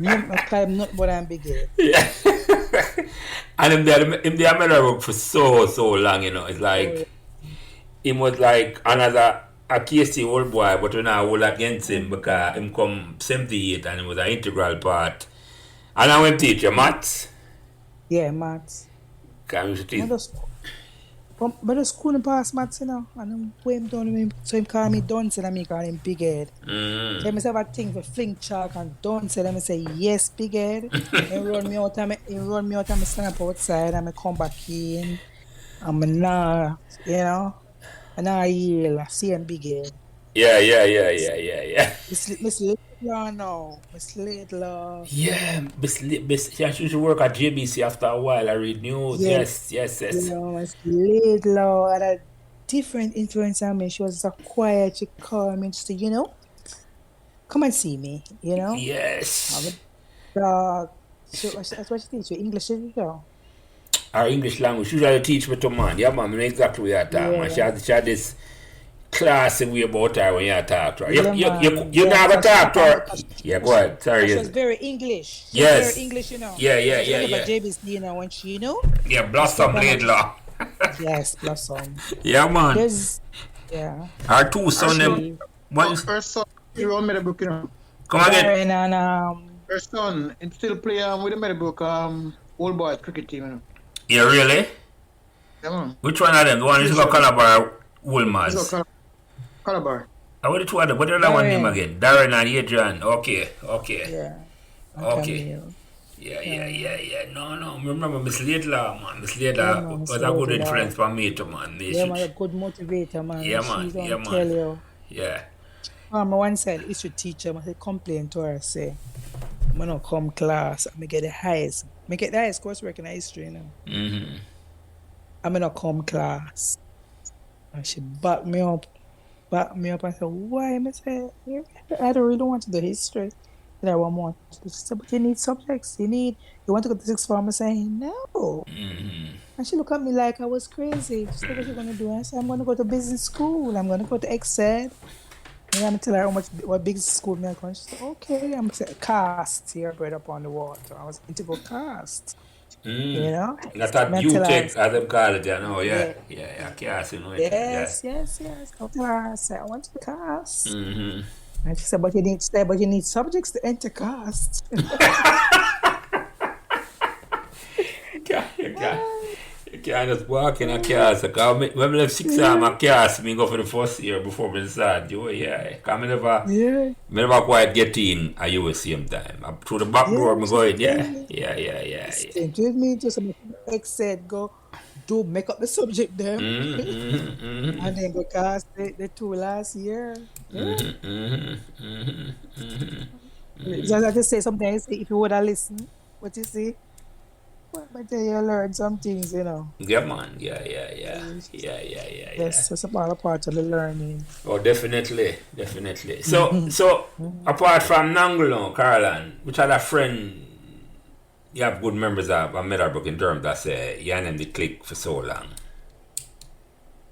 I'm not but I'm Big Ed. Yeah. And him there work for so long, you know. It's like him was like another a KC old boy, but we now hold against him because him come 78 and he was an integral part. And I went teach you maths. Yeah, maths. Can you teach? But the school in pass maths, you know, and when him done him, so him call me Dunce and me call him Big Head. So I have a thing for fling chalk and Dunce and I say yes, Big Head. He run me out and I stand up outside and I come back in. I'm now, you know, and I yell, see him Big Head. Yeah. Miss Little now. Miss Little. Yeah, she should work at JBC after a while. I read news. Yes. You know, Miss Little had a different influence on me. She was so quiet. She called me and she said, you know, come and see me, you know. Yes. That's what she teach you, English, you know. Our English language. She usually teach me to man. Yeah, man, I know exactly what you're talking about. She had this classy way about her when you talk to her. You never talk to her. Yeah, go ahead. Sorry. She was very English. Yes. Very English, you know. Yeah. JBC, you know, when she, you know. Yeah, Blossom Laidlaw. Yes, Blossom. Yeah, man. Yeah. Our two sons. Her son, he wrote Meadowbrook, you know. Come again. And her son, he still play with the Meadowbrook old boys cricket team, you know. Yeah, really? Yeah, man. Which one of them? The one is got Calabar Woolmans. Calabar. What the two of them? What the other one name again? Darren and Adrian. Okay. Yeah. Okay. Yeah. No. Remember Miss Laidlaw, man. Miss Laidlaw was a good influence for me too, man. Yeah, man, a good motivator, man. Yeah, man. She's gonna tell you. Yeah. One said, history teacher, I complain to her, say, I'm gonna come class, I'm gonna get the highest coursework in history, you know. Mm-hmm. I'm gonna come class. And she backed me up and said, why? I said, I don't really want to do history. And I want more. She said, but you need subjects. You want to go to sixth form? I said, no. Mm-hmm. And she looked at me like I was crazy. She said, what you gonna do? I said, I'm gonna go to business school. I'm gonna go to Exed. And I'm tell her what business school I'm going. She said, okay. I'm saying cast here, bread up on the water. I was into go cast. You know? That's what you take as them call it, you know. Yeah. Cast, you know. Yes. I tell her, I said, I want to cast. Mm-hmm. And she said, but you need subjects to enter cast. You can't just walk in a cast. When I left 6 time a cast, I go for the first year before I start. Because I never quite get in at you at the same time. Through the back door, I'm going, yeah. Stay with me, just said, go do make up the subject there. And then go cast the 2 last year. Just have to say something. If you would have listened, what you see? Well, but you learn some things, you know. Yeah, man. Yeah. Yes, it's about a part of the learning. Oh, definitely. So apart from Nangolo, Caroline, which other friend you have good members of Meadowbrook in terms that say you and them the click for so long?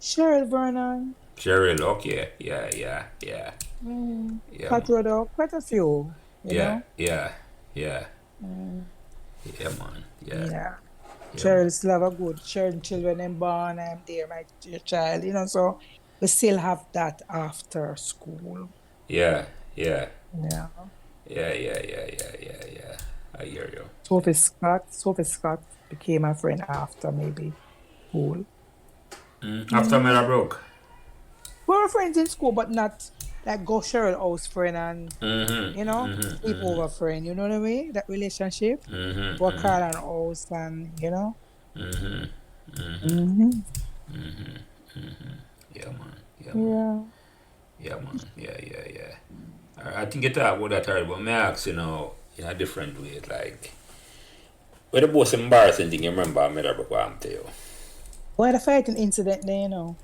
Cheryl Vernon. Cheryl, okay. Yeah. Patrodo, quite a few. You know? Yeah. Yeah, man. Yeah. Cheryl still have a good children and born. I'm there, my child, you know, so we still have that after school. Yeah. Yeah. I hear you. Sophie Scott became a friend after maybe school. After Meadowbrook? We were friends in school, but not like go Cheryl house friend and you know, sleepover friend. You know what I mean? That relationship. Go Carl and house and you know. Yeah, man. I think you talk about that already, but may I ask, you know, in a different way, like, what the most embarrassing thing you remember at Meadowbrook what happened to you? Well, the fighting incident there, you know.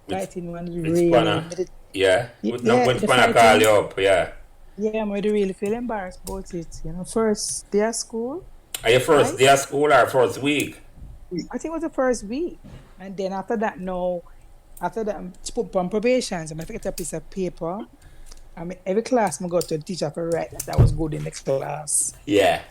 Fighting when with really... Spanner? Yeah? When Spanner called you up, yeah. Yeah, I really feel embarrassed about it, you know. First day of school. Are you first day of school or first week? I think it was the first week. And then after that, to put on probation, so I picked up a piece of paper. I mean, every class I go to the teacher for write that I was good in next class. Yeah.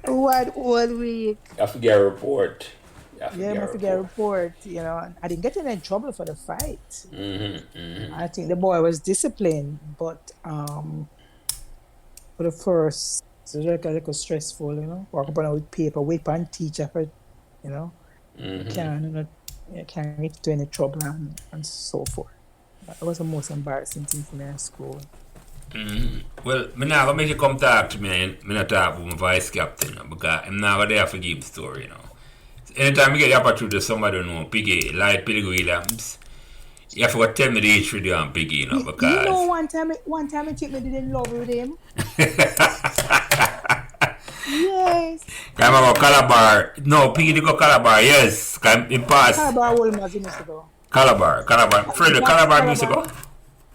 One week. I have to get a report. Yeah, I forget a report, you know. And I didn't get in any trouble for the fight. I think the boy was disciplined, but for the first, it was like a little stressful, you know. Walk up and with paper, wait for a teacher for, you know. Can't get into any trouble and so forth. That was the most embarrassing thing for me in school. Well, I'm not gonna make you come talk to me. I'm not talk with my vice captain, you know, because I'm not gonna there for give the story, you know. Anytime you get the opportunity, somebody don't know Piggy, like Piggy Williams, you have to tell me the history there on Piggy, you know, because you know, one time he took me didn't love with him. Yes. I remember Calabar. No, Piggy did go Calabar. Yes, in past. Calabar Wilma used to go. Calabar. Fred, Calabar used to go.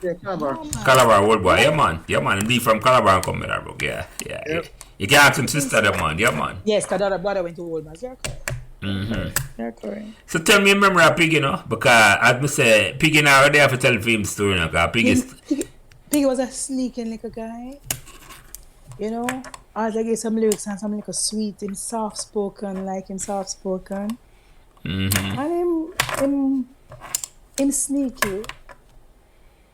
Yeah, Calabar. Calabar, old boy. Yeah, man. And be from Calabar and come there, bro. Yeah. Yep. You can ask him sister, that man. Yeah, man. Yes, because the brother went to Wilma's. You're correct. You're correct. So tell me a memory of Piggy, you know, because as I say, Piggy now already have to tell the film story, you know, because Piggy was a sneaking little guy. You know, I gave some lyrics and some little sweet, him soft spoken, and him sneaky.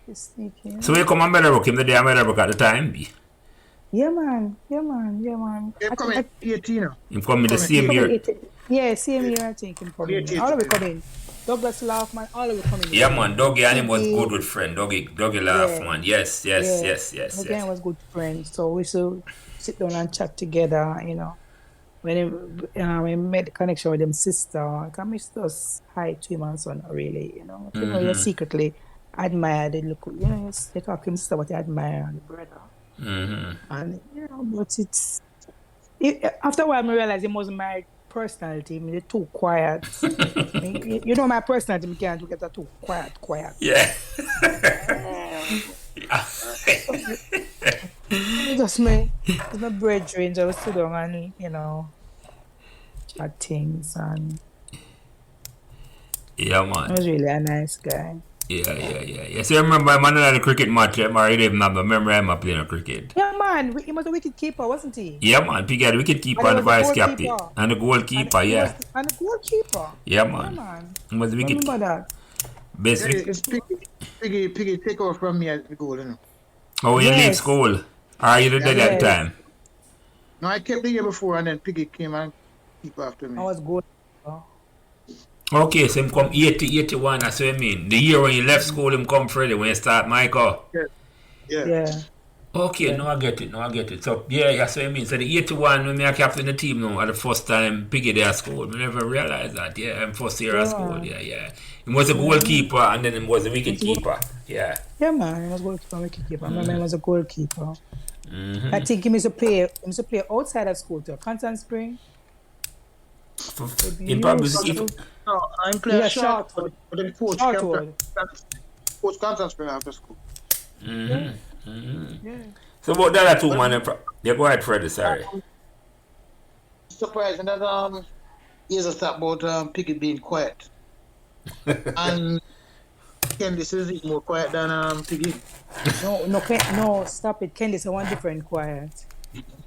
He's sneaky. So you come on Meadowbrook, him the day I Meadowbrook at the time, be? Yeah, man. Him coming 18 now. Him coming the same year. Yeah, same year I think him coming. All of it coming. Douglas laugh, man. All of it coming. Yeah, man. Dougie and him was good with friend. Dougie laugh, man. Yes. Again was good friends. So we used to sit down and chat together, you know. When we made the connection with him sister, I can miss us hi to him and son, really, you know. You know, you secretly admire the look, you know, you talk him sister, but you admire the brother. And, you know, but after a while, I realized it wasn't my personality. I mean, they're too quiet. You know, my personality, I can't get that too quiet. Yeah. Just my brethren just sit down and, you know, chat things. And yeah, man. He was really a nice guy. Yeah. So I remember I'm on the cricket match. I remember him playing cricket. Yeah, man. He was a wicket keeper, wasn't he? Yeah, man. Piggy had the wicket keeper and the vice captain. And the goalkeeper, yeah. And the goalkeeper. Yeah, man. He was the wicket keeper. Remember that? Best Piggy take over from me at the goal, you know. Oh, you leave school? Or you did that at the time? No, I kept the year before and then Piggy came and keep after me. I was good. Okay, so him come 80, 81, that's what I mean. The year when you left school, him come Friday when you start Michael. Yeah. Okay, Yeah. no, I get it. So, yeah, that's what I mean. So the 81, when I captain the team now, at the first time, Piggy there at school, we never realized that. Yeah, I'm first year at school, yeah. He was a goalkeeper and then he was a wicket keeper. Yeah. Yeah, man, he was goalkeeper, wicket keeper. My man was a goalkeeper. I think he used to play outside of school too. Constant Spring. He probably No, I'm playing Shortwood. but then coach Constant Spring after school. Yeah. So about the other two, man, they go ahead, Freddy, sorry. Surprising that here's a start about Piggy being quiet. And Candice is more quiet than Piggy. No, stop it. Candice is one different quiet.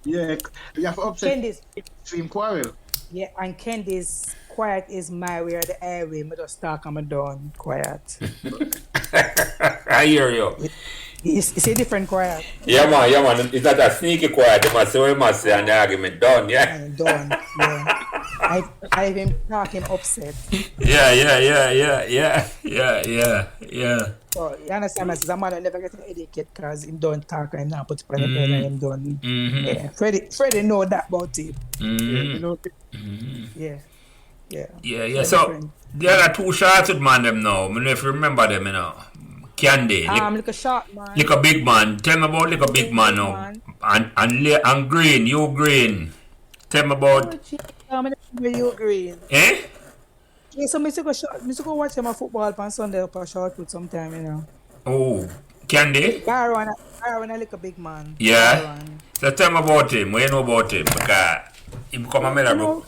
Yeah, you have to upset Candice. Extreme quarrel. Yeah, and Candice quiet is my way or the airway. I just talk and I'm done quiet. I hear you. It's a different quiet. Yeah, man. It's not a sneaky quiet. You must say what you must say and the argument done, yeah? I'm done, yeah. I even talk him upset. Yeah. So, you understand, a man will never get an etiquette because him don't talk and now put it on the pen and him done. Yeah. Freddie know that about him. Yeah. So, there are two shots with man them now. I don't know if you remember them, you know. Candy. Like a short man. Like a big man. Tell me about like a big man now. And Green, you Green. Tell me about. You Green. Eh? Yeah, so I go watch my football on Sunday up a short with sometime, you know. Oh, Candy? Byron, I like a big man. Yeah. Byron. So tell me about him. What you know about him? Because he come a Meadowbrook.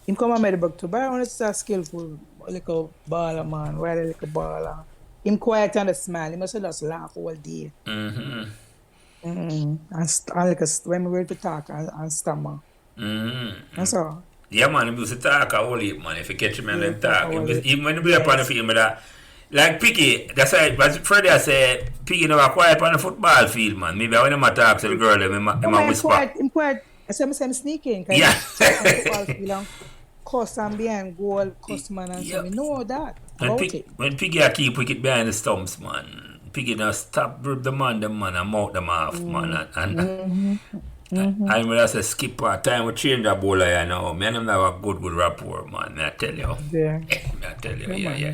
He come a Meadowbrook too. Byron is a skillful, like a baller man. Really like a baller. Him quiet and a smile. He must just laugh all day. And like when we were to talk and stammer. And so, Yeah, man, he used to talk a whole heap, man. If you catch him and them Talk talk. about it. Even when he play upon the field, me that, like Picky, that's why, as Freddie I say, Picky never quiet on the football field, man. Maybe when him a talk to the girl, him a whisper. I'm quite, I say I'm sneaking, because Yeah. I'm football field and cuss and behind goal, cuss man and so Yep. me know that about it. When Piggy a keep wicket behind the stumps, man. Piggy now stop rip the man, and mount them off, man. And I remember I say skip time we change the bowler, you know. Me and him have a good rapport, man. Me I tell you. Yeah. I tell you, yeah.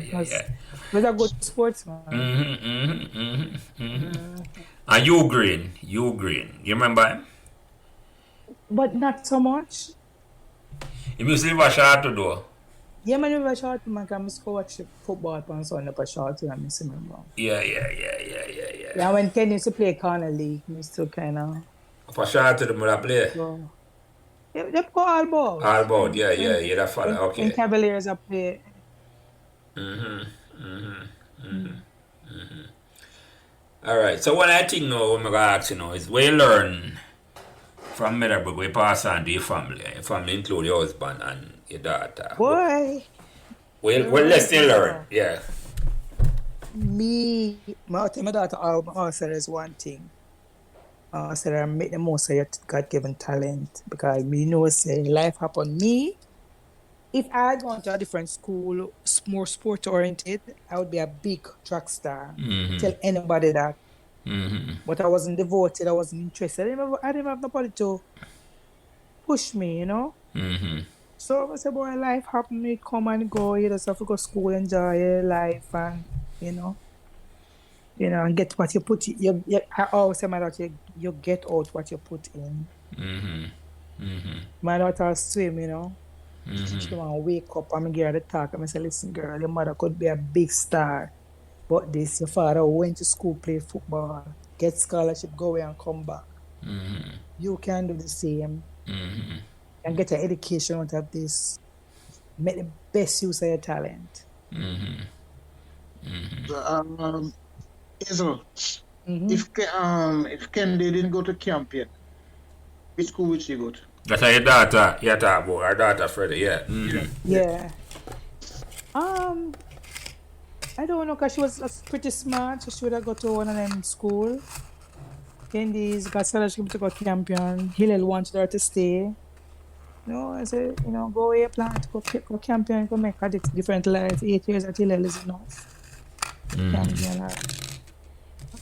He's a good sportsman. And you green. You remember him? But not so much. He used to live a short to do. Yeah, man, if I short man, can I watch football on Sunday for short and I see him wrong. Yeah. Yeah, when Ken used to play corner league, I used to kind of. For short to the mother play. So, they play all ball. All about, yeah, that fella, okay. When Cavaliers are play. Alright, so what I think now, what I'm going to ask you now is where you learn from Meadowbrook, we pass on to your family. Your family include your husband and your daughter. Boy. Well, let's still learn, yeah. My daughter also says one thing. Said I make the most of your God-given talent because me know say life happen. Me, if I had gone to a different school, more sport-oriented, I would be a big track star. Tell anybody that. But I wasn't devoted, I wasn't interested. I didn't have nobody to push me, you know? So I said, boy, life happen, you come and go, you just have to go to school, enjoy your life and, you know, and get what you put in. I always say my daughter, you get out what you put in. My daughter swim, you know. She want to wake up and give her the talk and I say, listen, girl, your mother could be a big star. But this, your father went to school, play football, get scholarship, go away and come back. You can do the same. And get an education out of this. Make the best use of your talent. Hazel, if Kennedy didn't go to camp yet, which school would she go to? That's how your daughter, our daughter Freddie, yeah. Yeah. I don't know, because she was pretty smart, so she would have got to one of them school. Kennedy's got scholarship to go campion. Hillel wanted her to stay. No, I said, go away, plan to go campion, go make a different life. 8 years at Hillel is enough. Campion.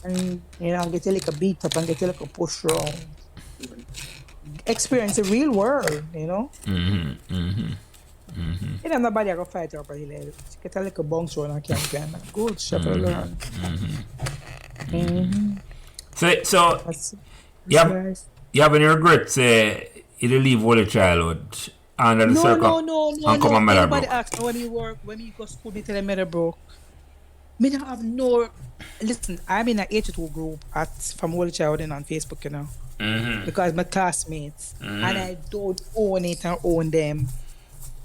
And, get a little beat up and get a little push around. Experience the real world, nobody go fight her, but she get a little bounce around and campion. Good, she have learn. So you have any regrets? You didn't leave Holy Childhood under the circle? No. Nobody asked me when you go to school, me tell them Meadowbrook. Me don't have no. Listen, I'm in an 82 group from Holy Childhood on Facebook, because my classmates, and I don't own it and own them.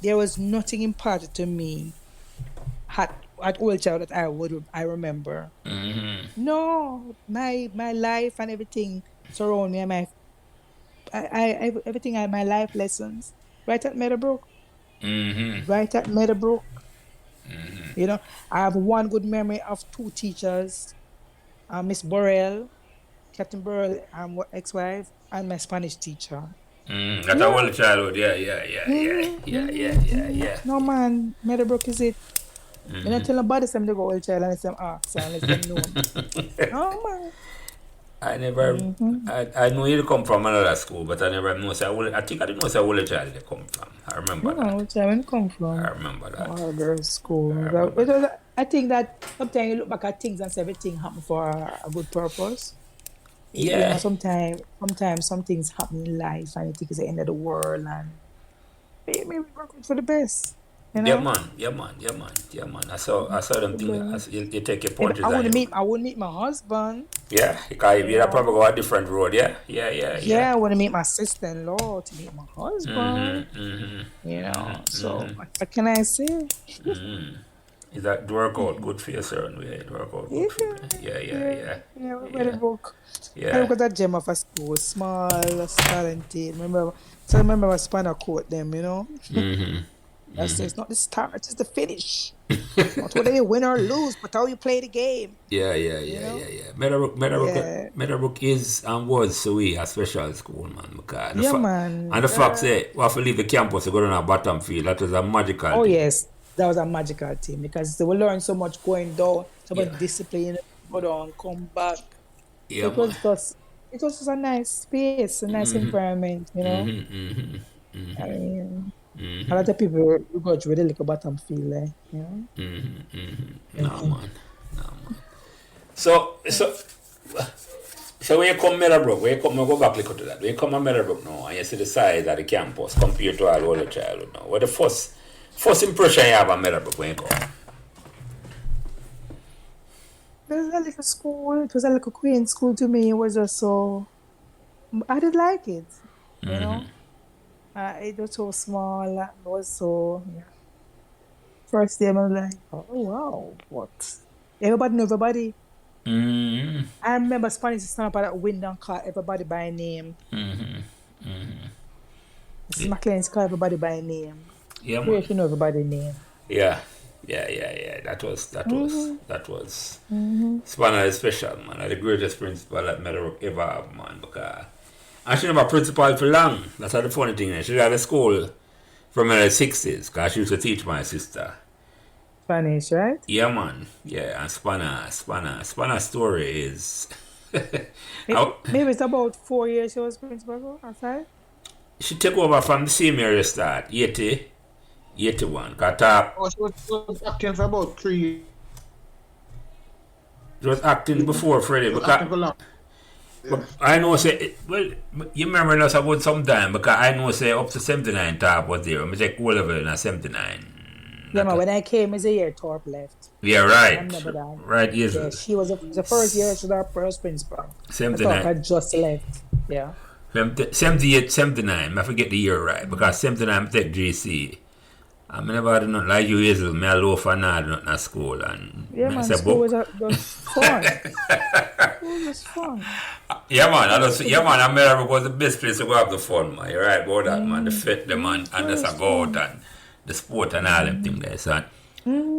There was nothing imparted to me at Holy Childhood that I remember. No, my life and everything surround me and my everything and my life lessons right at Meadowbrook. Right at Meadowbrook. I have one good memory of two teachers, Miss Burrell, Captain Burrell, ex-wife, and my Spanish teacher. That's a Holy Childhood, yeah. No man, Meadowbrook is it. When I tell nobody them they go Holy Child and I say ask and let them know. No man. I never, I know you come from another school, but I never know. I think I didn't know Holy Child they come from. I remember that. Holy Child, where you come from? I remember that. All girls school. I think that sometimes you look back at things and say everything happened for a good purpose. Yeah. Sometimes some things happen in life and you think it's the end of the world and maybe work for the best. Yeah, man. I saw them things. You take your punches. I wouldn't meet my husband. Yeah, because you'd probably go a different road. Yeah. Yeah, I want to meet my sister-in-law to meet my husband. So what can I say? Is that work out good for you, sir? Yeah, it work out good for you. Yeah, we read a Yeah. book. I Yeah. look at that gem of a school, small, talented. Remember my spanner quote them, you know? That's it's not the start, it's the finish. Not whether you win or lose, but how you play the game, you know? Yeah. Meadowbrook is and was so we a special school, man. Because Yeah, man. and the fact say we have to leave the campus to go down a bottom field, that was a magical Oh, thing. yes. That was a magical team because they will learn so much going down, so much Yeah. discipline, go down, come back. Yeah, It man. was just it was just a nice space, a nice environment, you know. I mean, a lot of people go to really like a bottom field, you know. No, man. So when you come Meadowbrook, when you come, go back to that. When you come to Meadowbrook now and you see the size of the campus compared to all other childhood now, what the first impression you have of Meadowbrook when you come? It was a little school. It was a little queen school to me. It was just so I did like it, you know. It was so small. It was so First day I was like, oh wow, what? Everybody knew everybody. I remember Spanish stand up at that window and call everybody by name. McLean's call everybody by name. Yeah, Where man. if you know everybody's name. Yeah. That was Spanner is special, man. Like the greatest principal that Meadowbrook ever have, man. Because and she never principal for long. That's the funny thing. She had a school from the 60s because she used to teach my sister. Spanish, right? Yeah, man. Yeah, and Spanner's story is Maybe it's about 4 years she was principal outside. she took over from the same year you start, 81. Got up. Oh, she was acting for about 3 years. She was acting before Freddie. She was acting for long. But I know say you remember us about some time because I know say up to 79 top was there. I take O level in a 79. Yeah, man, when I came as a year, Thorpe left. Yeah, I right. remember that. Right, yes. Yeah, she was the first year she was our first principal. 79. Thorpe had just left. Yeah. 78, 79. I forget the year right because 79 I take GC. I never had nothing like you, Hazel. Me a loaf and not nothing at school. And Yeah, man, school was fun. School was fun. Yeah, man. I Meadowbrook was the best place to go have the fun, man. You're right about that, man. The fit, the man, and just a go out and the sport and all them things there, son.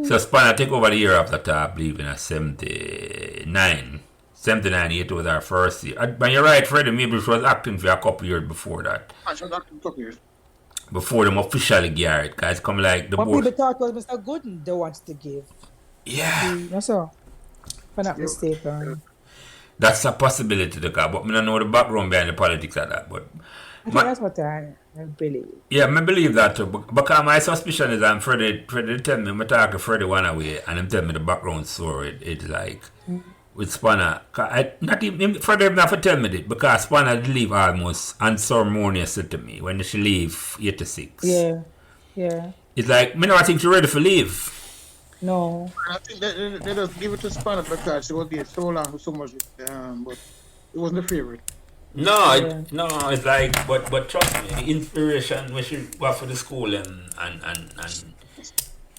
So Spanner take over the year after that, I believe in a 79. 79, it was our first year. But you're right, Freddie, maybe she was acting for a couple years before that. She was acting for a couple years. Before them officially get it, guys come like the What board. people thought was Mr. Gooden they wanted to give. Yeah. That's all. If I'm not mistaken. That's a possibility to come, but I don't know the background behind the politics of that. But I think that's what I believe. yeah, I believe that too. Because my suspicion is that Freddie tell me, I talk to Freddie one away, and him tell me the background story. It's like with Spanner. Freddie never tell me it because Spanner did leave almost unceremoniously to me when she leave 86. Yeah. It's like, me never think she ready for leave. No. I think they just give it to Spanner because she was there so long, so much, but it wasn't the favorite. No, it's like, but trust me, the inspiration when she worked for the school and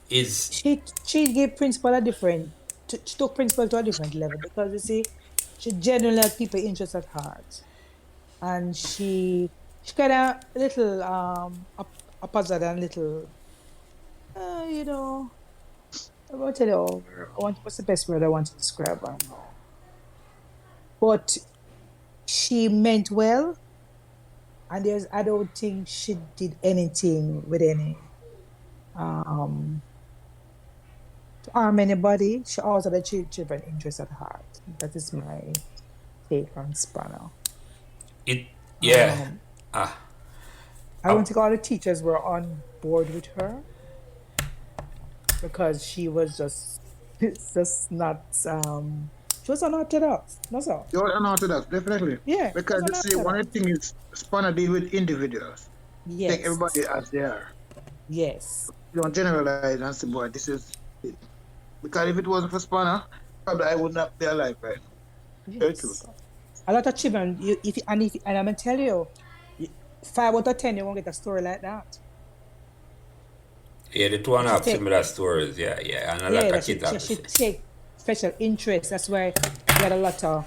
is She gave principal a different. She took principal to a different level because you see, she genuinely had people interest at heart, and she kind of little opposite and little, you know. I won't tell you. What's the best word I want to describe her? But she meant well, and I don't think she did anything with any to harm anybody. She always had the children interest at heart. That is my take on Spanner. yeah. I don't think all the teachers were on board with her because she was just not she was unorthodox. That's all. You're unorthodox, definitely. Yeah. Because you see, one of the things is Spanner deal with individuals. Yes. Take everybody as they are. Yes. You don't generalize and say, boy, this is it. Because if it wasn't for Spanner, probably I would not be alive right now. Very true. A lot of children, and I'm gonna tell you, 5 out of 10 you won't get a story like that. Yeah, the two and a She half take, similar stories. Yeah, yeah. And a lot yeah, of that kids she obviously. take special interest. That's why we had a lot of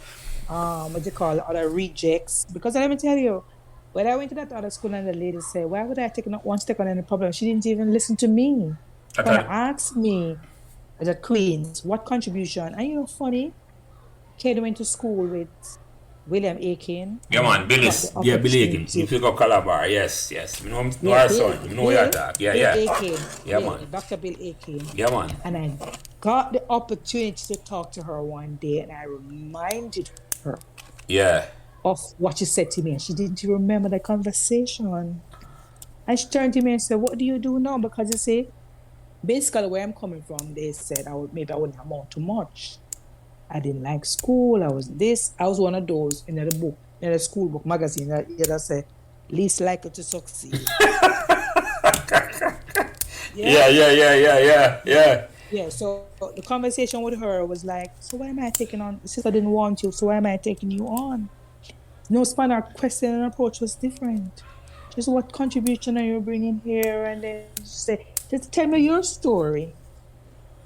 what do you call it, other rejects. Because let me tell you, when I went to that other school and the lady said, why would I take not one step on any problem? She didn't even listen to me. I When I thought, asked me, the Queens, what contribution? And you know, funny, Kate went to school with William Aiken yeah, man, and got the Billy Aiken. You opportunity. pick up Calabar, yes, yes. You know Yeah, our son, you know what you talk. Yeah, Bill yeah. Aiken. Yeah, Yeah, man. Dr. Bill Aiken. Yeah, man. And I got the opportunity to talk to her one day and I reminded her Yeah. of what she said to me. And she didn't remember the conversation. And she turned to me and said, what do you do now? Because you see, basically where I'm coming from, they said maybe I wouldn't amount to much. I didn't like school. I was one of those in the book, in the school book magazine that say least likely to succeed. Yeah. Yeah, so the conversation with her was like, so why am I taking on? Since I didn't want you, so why am I taking you on? No, Spanner question and approach was different. Just what contribution are you bringing here? And then she said, just tell me your story.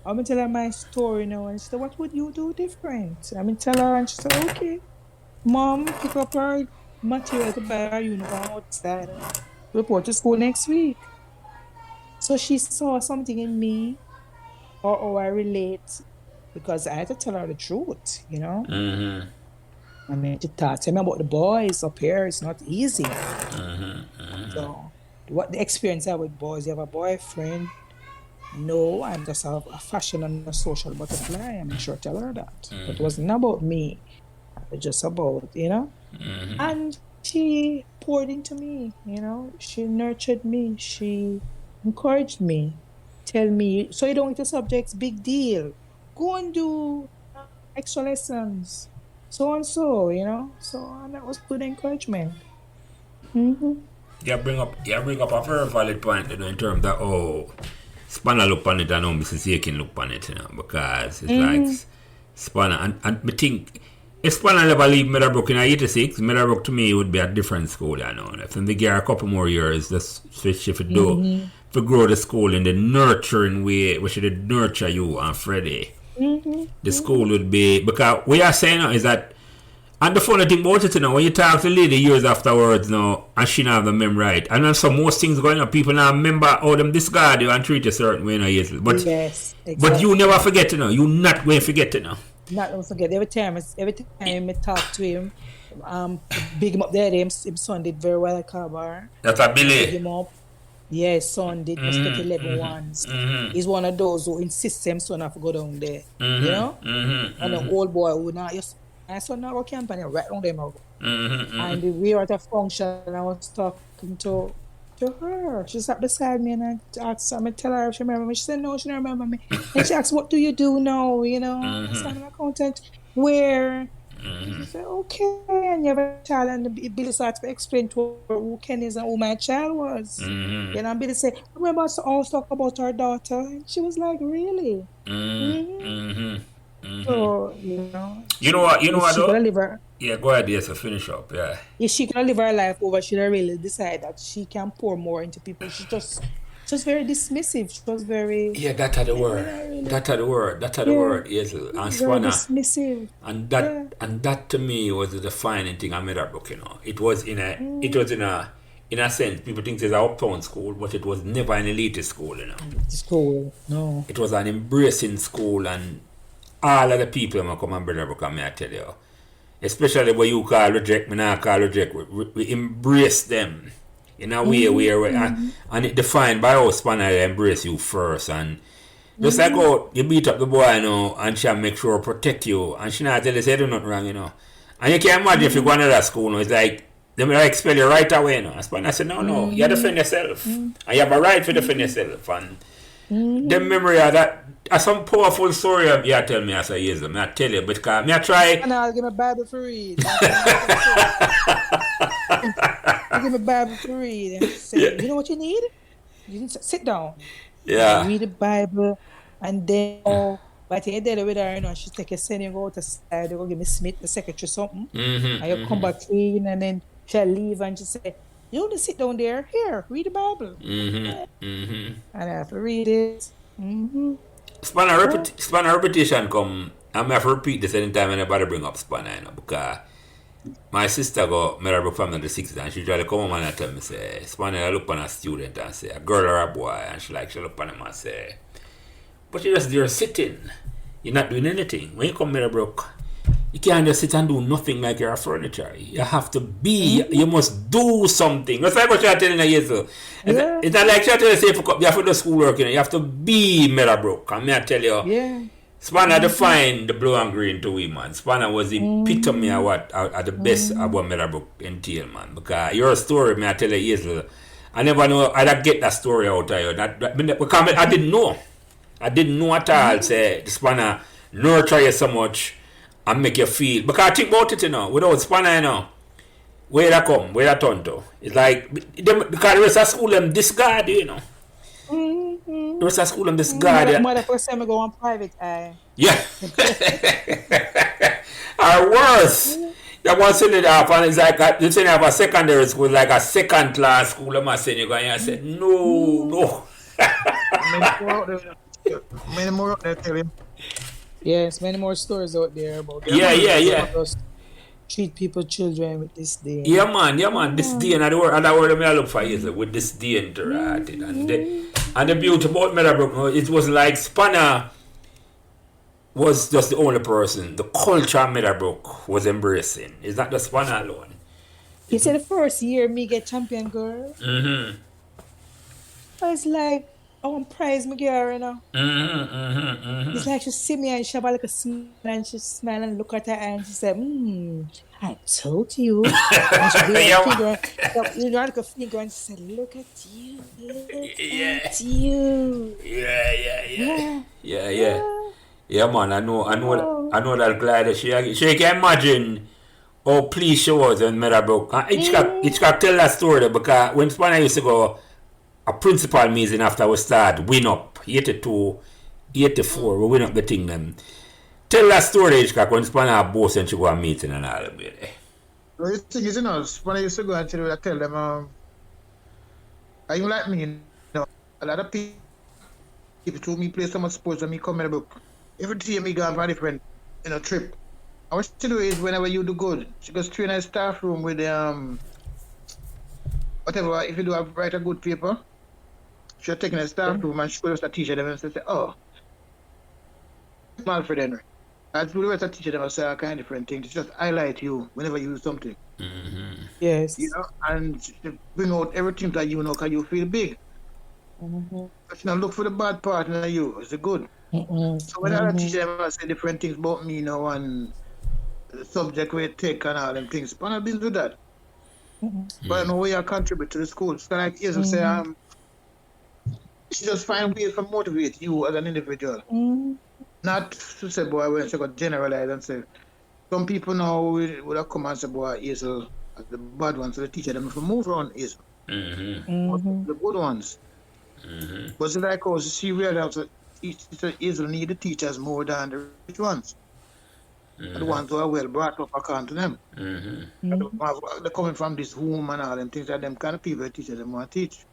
I'm going to tell her my story now. And she said, what would you do different? I'm going to tell her, and she said, okay. Mom, pick up her material to buy her uniform outside and report to school next week. So she saw something in me or I relate because I had to tell her the truth, you know? Mm-hmm. I mean, she taught me about the boys up here. It's not easy. So what the experience I have with boys, you have a boyfriend? No, I'm just a fashion and a social butterfly. I'm sure tell her that. But it wasn't about me. It was just about, you know? And she poured into me, you know? She nurtured me. She encouraged me. Tell me, so you don't get the subjects, big deal. Go and do extra lessons. So and so, you know? So and that was good encouragement. You bring up a very valid point, you know, in terms of Spanner look on it and how Mrs. Aiken look on it, you know, because it's like Spanner and me think if Spanner never leave Meadowbrook in 86, Meadowbrook to me would be a different school, you know. If they give her a couple more years, just switch if it do to grow the school in the nurturing way, we should nurture you and Freddie. The school would be because what you're saying now is that. And the funny thing about it, you know, when you talk to the lady years afterwards now, and she not have the memory right, and then some most things going on, people now remember how them discard you and treat you a certain way, you know, yes. But, yes, exactly. But you never forget, you know, you not going to forget, you know. Not going to forget. Every time I talk to him, big him up there, his son did very well at Calabar. That's a Billy. Big him up. Yes, son did just get 11 ones. He's one of those who insists him son have to go down there, you know? And the old boy who now just my son now go campaign right on them out. And we were at a function and I was talking to her. She sat beside me and I asked her, I tell her if she remember me. She said no, she don't remember me. And she asked, what do you do now? You know, I said, I'm an accountant. Where? She said, okay. And you have a child, and Billy started to explain to her who Ken is and who my child was. You know, and Billy said, I remember us all talk about her daughter. And she was like, really? So, you know what though? Yeah, go ahead, yes, finish up, yeah. If she could live her life over, she'd really decide that she can pour more into people. She's just very dismissive. She was very... Yeah, that's the word. That's the word, yes. And very dismissive. And that to me was the defining thing I made her book, you know. It was in a sense, people think it's an uptown school, but it was never an elitist school, you know. School, no. It was an embracing school, and all of the people who come and bring her book, I tell you. Especially what you call reject, me not call reject. We embrace them in a way where and it defined by how Spanner embrace you first, and just like how you beat up the boy, you know, and she make sure protect you, and she not tell you say do nothing wrong, you know. And you can imagine if you go into that school, you know, it's like they will expel you right away, you know. And Spanner said, no, you defend yourself, and you have a right to defend yourself, and the memory of that. Some powerful story you tell me as a years. I tell you, because I try. And I'll give me a Bible to read. I'll give me a Bible to read and say, you know what you need? You need to sit down. Yeah. Read the Bible, and then by the end of with her, you know, she take a send you go to the side, they go give me Smith, the secretary, something. And you come back clean, and then she'll leave and she say, you don't sit down there. Here, read the Bible. And And I have to read it. Spanner repetition come. I'm have to repeat this anytime anybody bring up Spanner, you know, because my sister got married from the 60s and she tried to come home and tell me, say, Spanner, I look on a student and say, a girl or a boy, and she look on him and say, but you're just there sitting. You're not doing anything. When you come Meadowbrook, you can't just sit and do nothing like you're a furniture. You have to be, you must do something. That's like what you're telling you. So. Yeah. It's not like you're telling you, you have to do schoolwork, you know. You have to be Meadowbrook. And I tell you, Yeah. Spanner defined the blue and green to we, man. Spanner was the epitome of what are the best of what Meadowbrook entail, man. Because your story, me I tell you, Hazel, I never know, I don't get that story out of you. Because I didn't know. I didn't know at all, say, the Spanner nurture you so much and make you feel. Because I think about it, you know, without Spanner, you know, where that come, where that turn to. It's like, because the rest of school, them discard, you know. The rest of school, them discard. Mother first time I go on private eye. Yeah. Or worse. You want to send it off and it's like, you send it off a secondary school, like a second class school, I'm saying, you go and you say, no. Many more out there, tell you. Yes, many more stories out there about them. Yeah. Just treat people, children with this day. Yeah, man. This day and the word I look for is with this day interacted. And the beauty about Meadowbrook, it was like Spanner was just the only person. The culture of Meadowbrook was embracing. It's not the Spanner alone. You said the first year me get champion girl. I was like, I want prize my girl, you know. It's like she see me and she have a little smile and she smile and look at her and she said, I told you. And she do her finger, you know, like a finger and she said, look at you, at you. Yeah, man, I know that Glaister. She can imagine how pleased she was in Meadowbrook. Hitchcock tell that story because when Spanner used to go a principal meeting after we start, win up 82, 84, we win up the thing them. Tell that story, Hitchcock, when Spanner boss and she go a meeting and all of it. Well, the thing is, you know, Spanner used to go and tell them, are you like me? You know, a lot of people told me play so much sports when me come in the book. Every time me go on a different, you know, trip. And what she do is whenever you do good, she goes to in a staff room with whatever, if you do write a good paper, she'll take in a staff room and she goes to teach them and say, oh, Alfred Henry. And the rest of teacher them say all kind of different things. It's just highlight you whenever you do something. Yes. You know, and bring out everything that you know because you feel big. But you know, look for the bad part in you. It's the good. So when I teach them, I say different things about me, you know, and the subject we take and all them things. But I've been do that. But I know where you contribute to the school. So like Hazel say, she just find ways to motivate you as an individual. Not to say, boy, when she got generalize and say, some people now would have come and say, boy, Hazel, the bad ones, so the teacher them to move on Hazel. The good ones. But it's like how she realized that Hazel need the teachers more than the rich ones. The ones who are well brought up according to them. They're coming from this home and all them things that them kind of people the teacher them want to teach.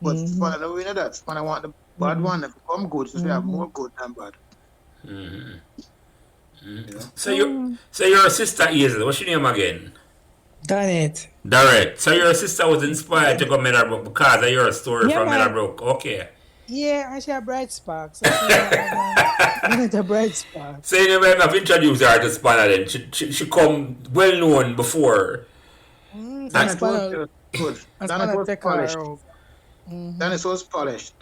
But Spanner don't win that. Spanner want the bad one to become good, so they have more good than bad. You know? So your sister Hazel, what's your name again? Darren. So your sister was inspired to go Meadowbrook because of your story from Meadowbrook. Okay. Yeah, and she had bright sparks. So the bright sparks. So you never have introduced her to Spanner then. She come well known before. That was good. That was polished. Dennis was polished.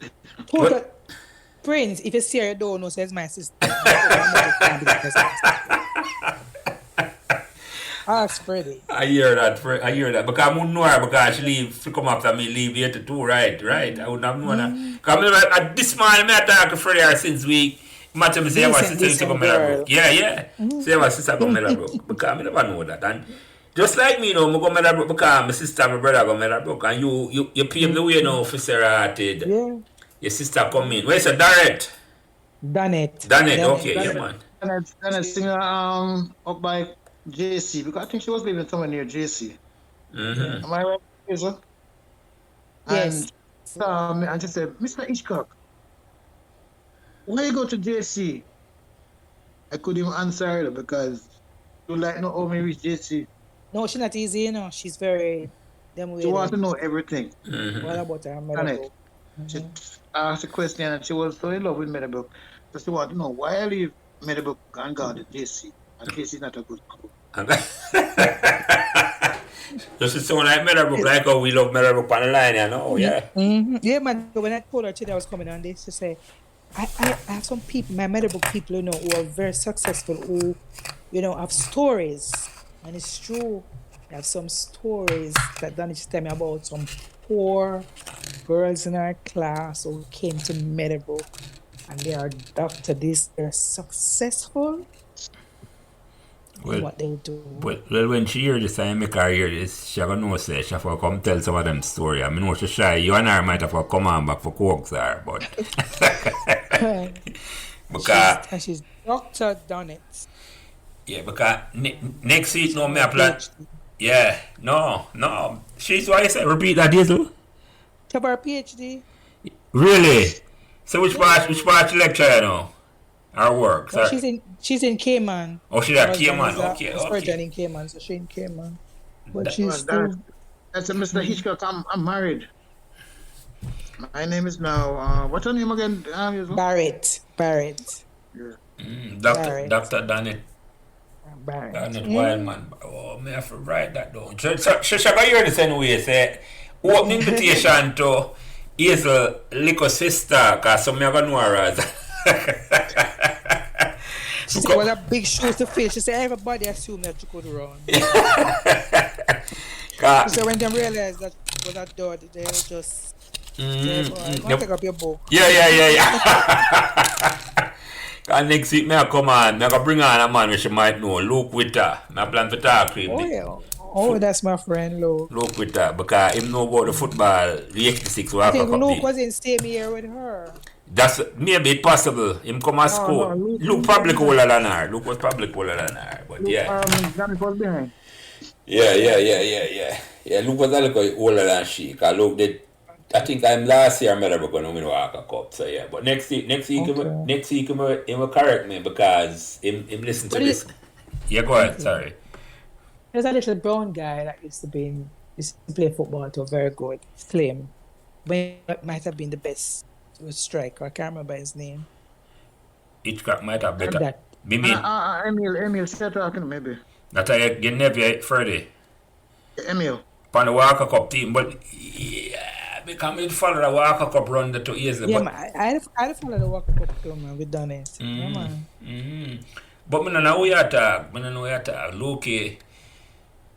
Prince, if you see her, you don't know, says my sister. Ask Freddie. I hear that. Because I wouldn't know her because she come after me leave 82, right? I wouldn't have known her. Because at this moment, I talk to Freddie since we met him say our sister used to come Meadowbrook. Yeah. Say our sister come Meadowbrook. Because I never know that. And just like me, you know, I go Meadowbrook because my sister and my brother go Meadowbrook. And you pave the way now for Sarah Arted. Yeah. Your sister come in. Where's your Darren? Danette, okay, yeah, man. Danette singer up by JC because I think she was living somewhere near JC. Am I right, Hazel? Yes. And she said, Mr. Hitchcock, why you go to JC? I couldn't even answer her because you like know how me reach JC. No, she's not easy, you know. She's very them She way. wants to know everything. What about her And medical? she asked a question and she was so in love with Meadowbrook. So she wanted to know why I leave Meadowbrook and go to JC. And JC is not a good school. Just it sound like Meadowbrook, like how we love Meadowbrook on the line, you know. Yeah. Yeah, man. When I told her today I was coming on this, she said, I have some people, my medical people, you know, who are very successful, who, you know, have stories. And it's true. I have some stories that Danish tell me about some poor girls in our class who came to Meadowbrook and they are doctor this, they're successful in what they do. Well, when she hear this and make her hear this, she gonna know say she have to come tell some of them story. I mean, know she shy. You and her might have to come on back for coax her, but because she's Dr. done it. Yeah, because next week no me a plan. Yeah, no. She's why you say repeat that, Hazel? To her PhD. Really? So which part she lecture you know? Her work. No, she's in Cayman. Oh, she's at Cayman. Okay. Surgeon in Cayman, so she's in Cayman. But That's a Mr. Hitchcock. I'm married. My name is now. What's your name again? Barrett. Yeah. Dr. Danette. Danette Wildman. Oh, me have to write that down. So she got hear this anyway. Say open invitation to Hazel Lico sister, cause some me gonna know her as. She said, well, a big shoes to fill. She said, everybody assumed that you could run. She said, when they realized that was that door, they just take up your book. Yeah. And next week, I come on. I bring on a man which you might know, Luke Witter. I plan to talk to him. Oh, yeah. Oh, that's my friend, Luke. Luke Witter, because him know about the football, the 86 World I think Cup. Luke wasn't staying here with her. That's maybe it possible. Him come at school. No, Luke probably older than her. Luke was probably older than her. But yeah. Danny was behind. Yeah. Yeah, Luke was a little older than she. Because Luke did. I think I'm last year I met her going to win the Walker Cup. So yeah. But next week he will correct me because him listen to this. Yeah, go ahead. Sorry. There's a little brown guy that used to play football to a very good flame. But might have been the best striker. I can't remember his name. Hitchcock might have better. Emil, start talking maybe. That's your nephew, Freddie. Emil. On the Walker Cup team, but yeah, because we follow the Walker Cup run too easily. Yeah, but man, I follow the Walker Cup too, man. We done it. Yeah, man. But I don't know who you talk. Luke.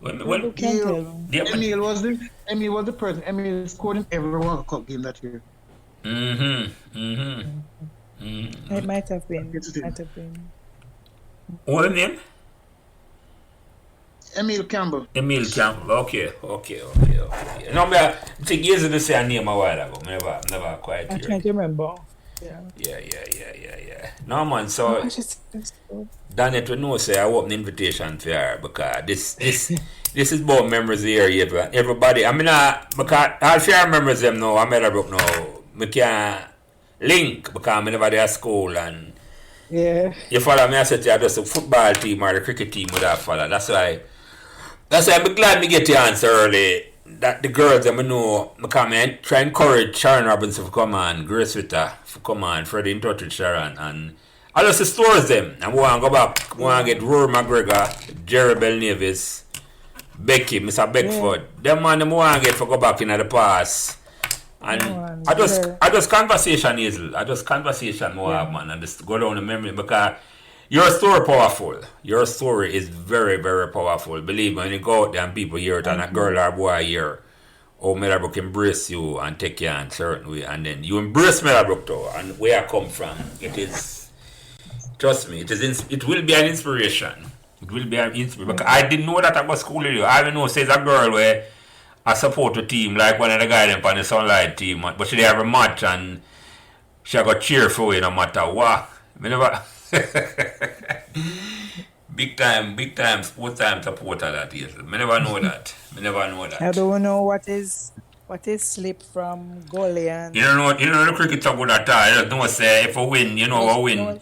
Emil was the person. Emil scored in every World Cup game that year. It might have been. What's his name? Emil Campbell. Okay. No, I think years ago say a name a while ago. Never quite hear. I can't remember. Yeah. No man, so Danette will know say I open invitation for her because this is about memories here. Everybody, I mean, because all few memories them now. I met her book now. I can't link because I never there at school and you follow me. I said you just a football team or the cricket team would have follow. That's why I'm glad me get the answer early. That the girls that I know, I try and encourage Sharon Robinson to come on, Grace Witter to come on, Freddie in touch with Sharon, and I just stores them. And we want to go back, we want to get Rory McGregor, Jerry Bell Nevis, Becky, Mr. Beckford. Them man, them want to get for go back in the past. And I just conversation, Hazel. I just conversation more, man, and just go down the memory because your story powerful. Your story is very, very powerful. Believe me, when you go out there and people hear it and a girl or boy hear, oh, Meadowbrook embrace you and take you in a certain way. And then you embrace Meadowbrook too. And where I come from, it is, trust me, it will be an inspiration. It will be an inspiration. Because I didn't know that about school with you. I didn't know, says a girl where I support a team, like one of the guys on the Sunlight team, but she have a match and she got cheer for you no matter what. I never... big time sports time supporter that is. I never know that. I don't know what is What is slip from goalie and You know the cricket talk about that. You don't know say if I win, you know I win. no,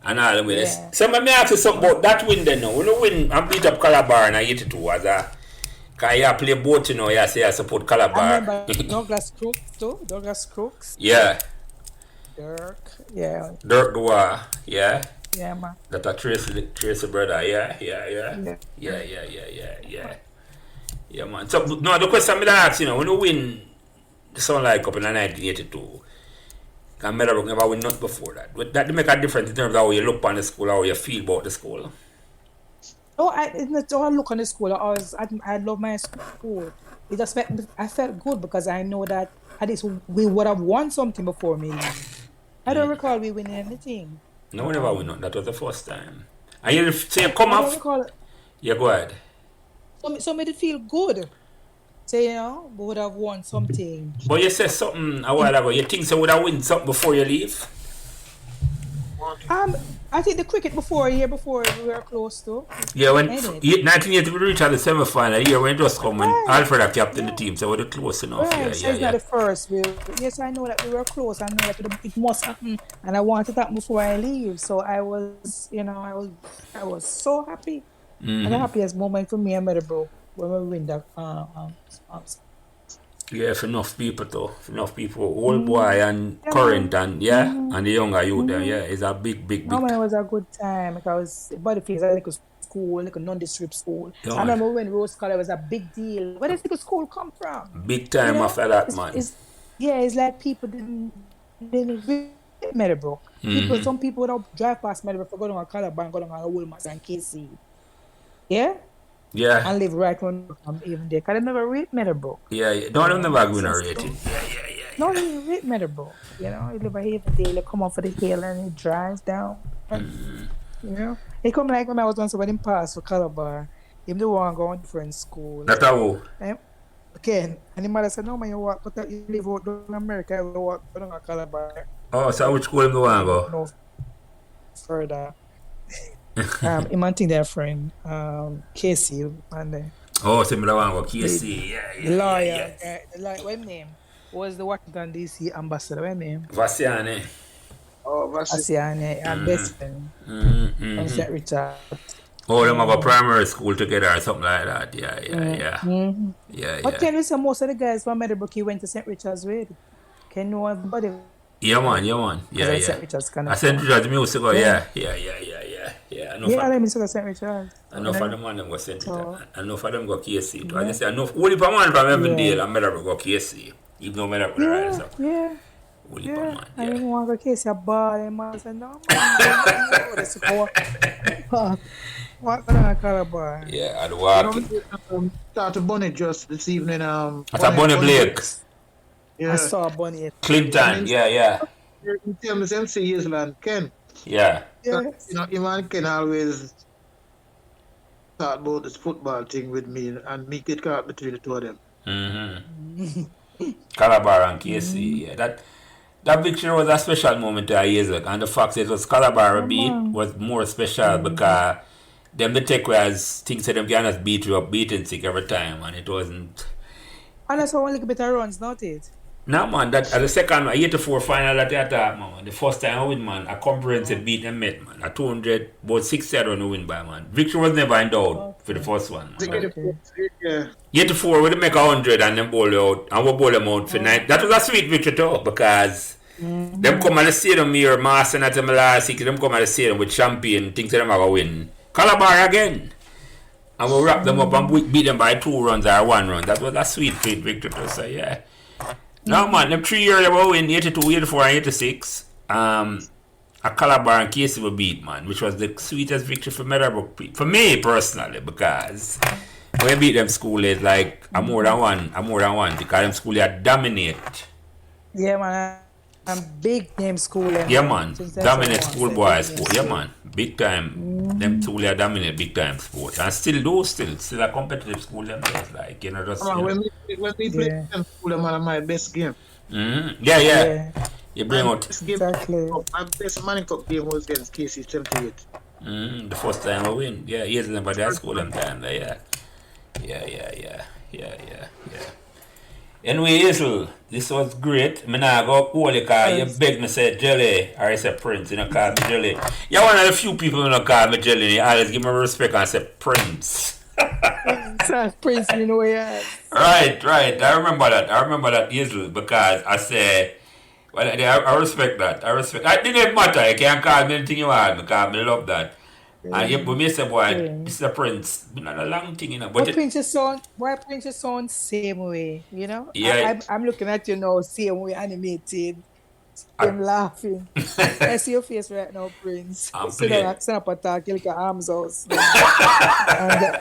And all the ways. yeah. So let me ask you something about that win then now. When you win and beat up Calabar and I 82 as a because you play both, you know, you say I support I Calabar. remember Douglas Crooks too. Douglas Crooks. Yeah. Dirk. Yeah. Dirk Dua, yeah. Yeah, man. That a Tracy brother, yeah. Yeah. Yeah, man. So no, the question I'm ask, you know, when you win the Sunlight Cup in 1982, and Meadowbrook never win nothing before that. Would that make a difference in terms of how you look on the school, how you feel about the school? Oh, it's not all look on the school. I love my school. It just I felt good because I know that at least we would have won something before me. I don't recall we winning anything. No, we never win nothing. That was the first time. And you say come I don't off. recall. Yeah, go ahead. So made it feel good. Say, you know, we would have won something. But you said something a while ago. You think so would have win something before you leave? I think the cricket year before we were close to. Yeah, when Ain't it? 1980 we reached the semi-final, year when it just come when Right. Alfred had captained the team, so we were close enough. Right, so it's not the first. Yes, I know that we were close. I know that it must happen, and I wanted that before I leave. So I was, you know, I was so happy. And the happiest moment for me and Meadowbrook when we win that. Yeah, for enough people though. For enough people, old boy and current and and the younger youth there, it's a big No, man, it was a good time because Bodyfields a little school, like a nondescript school. Yeah, I remember when Rose Color was a big deal. Where does the school come from? big time You know, after that, man. It's like people didn't visit Meadowbrook. Some people would drive past Meadowbrook for going on a Calabar and going on a Woolmans and KC. Yeah? Yeah. And live right on even there. Because they never rate Meadowbrook. Yeah. Don't never win a rating. No, they rate Meadowbrook. You know, you live a Havendale, you come off of the hill and he drives down. You know? He come like when I was once when him pass for Calabar. Him the one going to friend's school. That's how. Again, and the mother said, no man, you walk, but you live out in America, you walk down to Calabar. Oh, so which school him the one go? No further. Him and their friend, Casey, and Oh, so me the one go KC. the lawyer, the lawyer, what name? Was the Washington DC ambassador, what name? Vassiane. Oh, Asiane, our best friend from St. Richard. Oh, them have a primary school together or something like that. Yeah. But can you say most of the guys from Meadowbrook went to St. Richard's with? Can you know everybody? Yeah, man. Yeah. St. Richard's kind I of. St. Richard's music. Yeah. I know Yeah, let me say St. Richard's. I know for them one them go St. Richard. I know for them go KC too. I just say I know only for one from Evandale and Meadowbrook go KC. Even though Meadowbrook rise up. Yeah. Only for one. I didn't want to go case a bar and I said, no, man. What can I call a bar? Yeah, I'd walk. Start a bunny just this evening. That's a Bunny Blake. Yeah. I saw a bunny. Clinton, yeah. You tell me MC Hazel and Ken. Yeah. Yes. You know, him and Ken always talk about this football thing with me and me get caught between the two of them. Calabar and KC, yeah. That victory was a special moment to years ago, and the fact it was Calabar beat was more special because them the take as things that them can just beat you up, beating sick every time, and it wasn't. And that's one little bit of runs, not it? No man, that at the second 84 final that they attack, man. The first time I win, man, a comprehensive beat them met, man. A 200, about 60 run to win by, man. Victory was never in doubt for the first one. Man. Yeah. 84 we make 100 and them bowl out, and we bowl them out for 9. That was a sweet victory too, because them come at the stadium here, Master at them last week, them come at the stadium with champion, things that them have a win. Calabar again. And we wrap them up and we beat them by 2 runs or 1 run. That was a sweet victory too, so yeah. No man, them 3 years they were win 82, 84 and 86. A Calabar and Casey were beat, man, which was the sweetest victory for Meadowbrook. For me personally, because when you beat them school it's like a more than one because them school they dominate. Yeah, man. I'm big name school. Yeah, man. Dominate school boys sport. Yeah, man. Big time. Them school they dominate big time sport. And still a competitive school them days. Like, you know, just. When we play them school, them are my best game. Yeah. You bring out. Exactly. My best money cup game was against KC 78. The first time I win. Yeah, years about that school them time. Yeah. Anyway, Hazel, this was great. I go call you because you Yes. beg me say Jelly or you say Prince, you know, call me Jelly. You're one of the few people who don't call me Jelly. You always give me respect and say Prince. Prince, you know, yes. Right, right. I remember that. I remember that Hazel because I say, well, I respect that. I respect. It didn't matter. You can call me anything you want because I love that. And you but me say, boy, Prince. Mr. Prince, been not a long thing, you know. But Why Princess sound same way, you know? yeah, I'm looking at you now, same way animated, I, same laughing. I see your face right now, Prince. I'm So that playing. I stand up attack, you like your arms out. And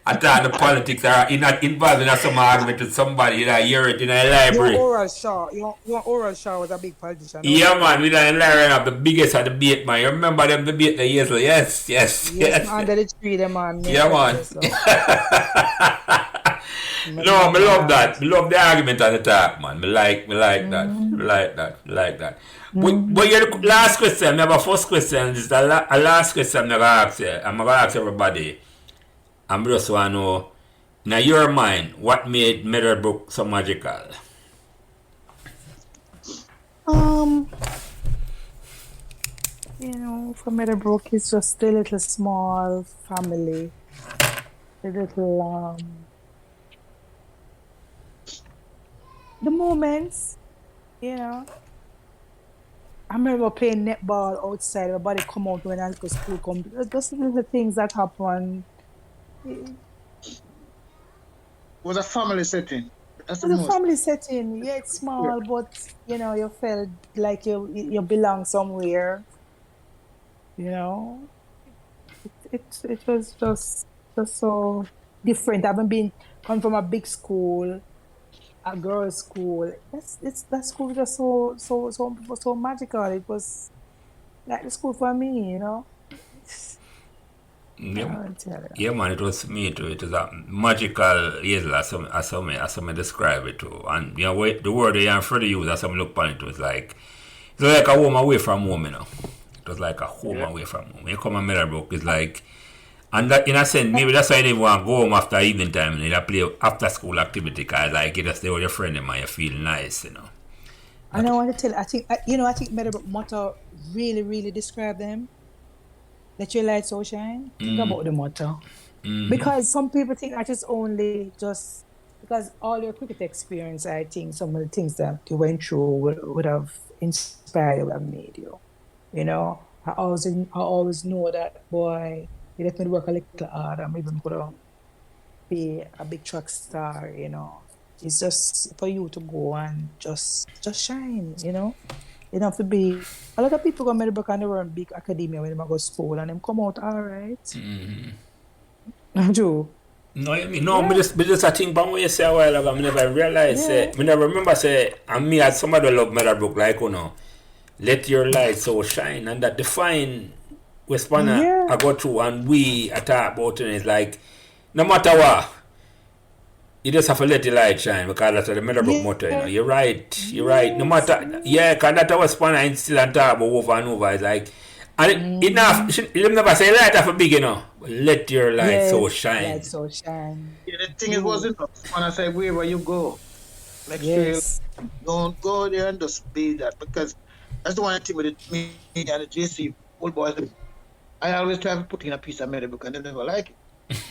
I thought the politics are involved in some argument with somebody, you know, hear it in a library. Your oral Shaw was a big politician, no? Yeah, man, we done line up the biggest of debate, man. You remember them debate the years ago? Yes, yes, Yes, yes. man, under the tree, the man. Yeah, man. No, I love that. I love the argument on the top, man. Me like that. Me like that. Me like that. But your last question, my first question is a last question I'm gonna ask you. I'm gonna ask everybody. I'm just want to know, in your mind, what made Meadowbrook so magical? Um, you know, for Meadowbrook, it's just a little small family, a little the moments, you know. I remember playing netball outside. Everybody come out when I go to school. Come, just little things that happen. It was a family setting. That's the was a most. family setting. Yeah, it's small, but you know, you felt like you belong somewhere. You know, it was just so different. I haven't been come from a big school, a girls' school. That school was just so magical. It was like the school for me, you know. Yeah, I'll tell you. yeah, man, it was me too. It was a magical hazel, as some describe it too. And you know, the word they and Freddie use, as some look upon it was like, it's like a home away from home, you know. It was like a home away from home. When you come to Meadowbrook, it's like, and that in a sense, maybe that's why I didn't want to go home after evening time and you play after school activity because like you just stay with your friend and you feel nice, you know. And I want to tell. I think Meadowbrook motto really describe them. Let your light so shine. Think about the motto. Because some people think that it's only just because all your cricket experience, I think some of the things that you went through would have inspired you, would have made you. You know, I always know that boy, you let me work a little hard. I'm even gonna be a big track star, you know. It's just for you to go and just shine, you know. You don't have to be. A lot of people go Meadowbrook and they were in big academia when they go to school and them come out all right. Joe. No, I mean, no, me just I think about what you say a while ago, I never realize, me never remember say, and me as somebody love Meadowbrook, like, you know, let your light so shine, and that define West Panna I go through, and we talk about it, it's like, no matter what, you just have to let the light shine, because that's the Meadowbrook motto, you know, you're right, no matter, because that's West Panna and still and talk about over and over, it's like, and enough, you never say light off a big, you know, let your light so shine. Light so shine. Yeah, the thing it wasn't when I say wherever you go, make sure you don't go there and just be that, because that's the one thing with me and the JC old boys. I always try to put in a piece of Meadowbrook and they never like it.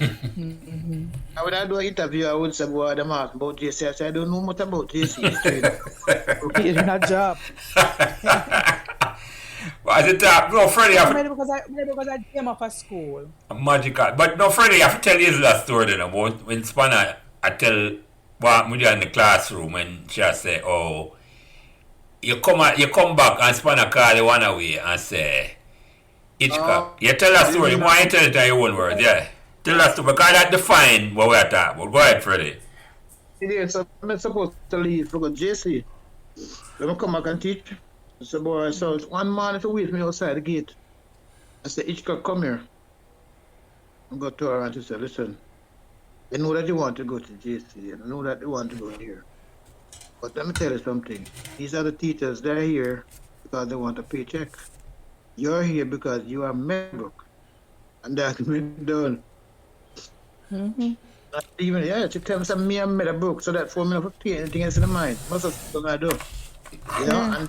And when I do an interview, I would say, boy, them ask about JC. I say, I don't know much about JC. You're doing a job. But at the top, no, Freddie, because I came off of school. Magical. But no, Freddie, you have to tell you that story then about when Spanner, I tell what happened in the classroom when she say, oh, you come back and Spanner call you one away and say, Hitchcock. You tell that story. You want to tell it in your own words, yeah. Tell that story because that define what we're talking about. Go ahead, Freddie. Yeah, so I'm supposed to leave for JC. Let me come back and teach. I said, boy, so one man to wait me outside the gate. I said, Hitchcock, come here. I go to her and she said, listen, I know that you want to go to JC and I know that you want to go here. But let me tell you something. These are the teachers, they're here because they want a paycheck. You're here because you are Meadowbrook. And that's been done. Even, yeah, to tell me some me and Meadowbrook so that for me not pay anything else in the mind. Most of the I do. You know, Yeah. and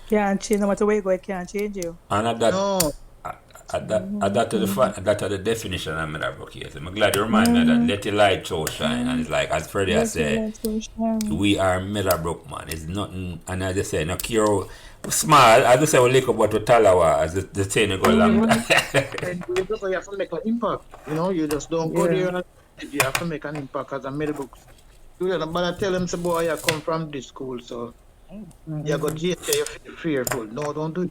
Can't change no matter where you go, it can't change you. And at that, no, that to the definition of Meadowbrook here. I'm glad you remind me of that. Let your light so shine. And it's like, as Freddie I That's what say, let's go shine. we are Meadowbrook, man. It's nothing, and I just say, no care small, I just say, we lick up what we talawa as the thing go along. and you have to make an impact. You know, you just don't go Yeah. there and you have to make an impact as a Meadowbrook. But I tell them, say, boy, I come from this school, so you got to you feel fearful. No, don't do it.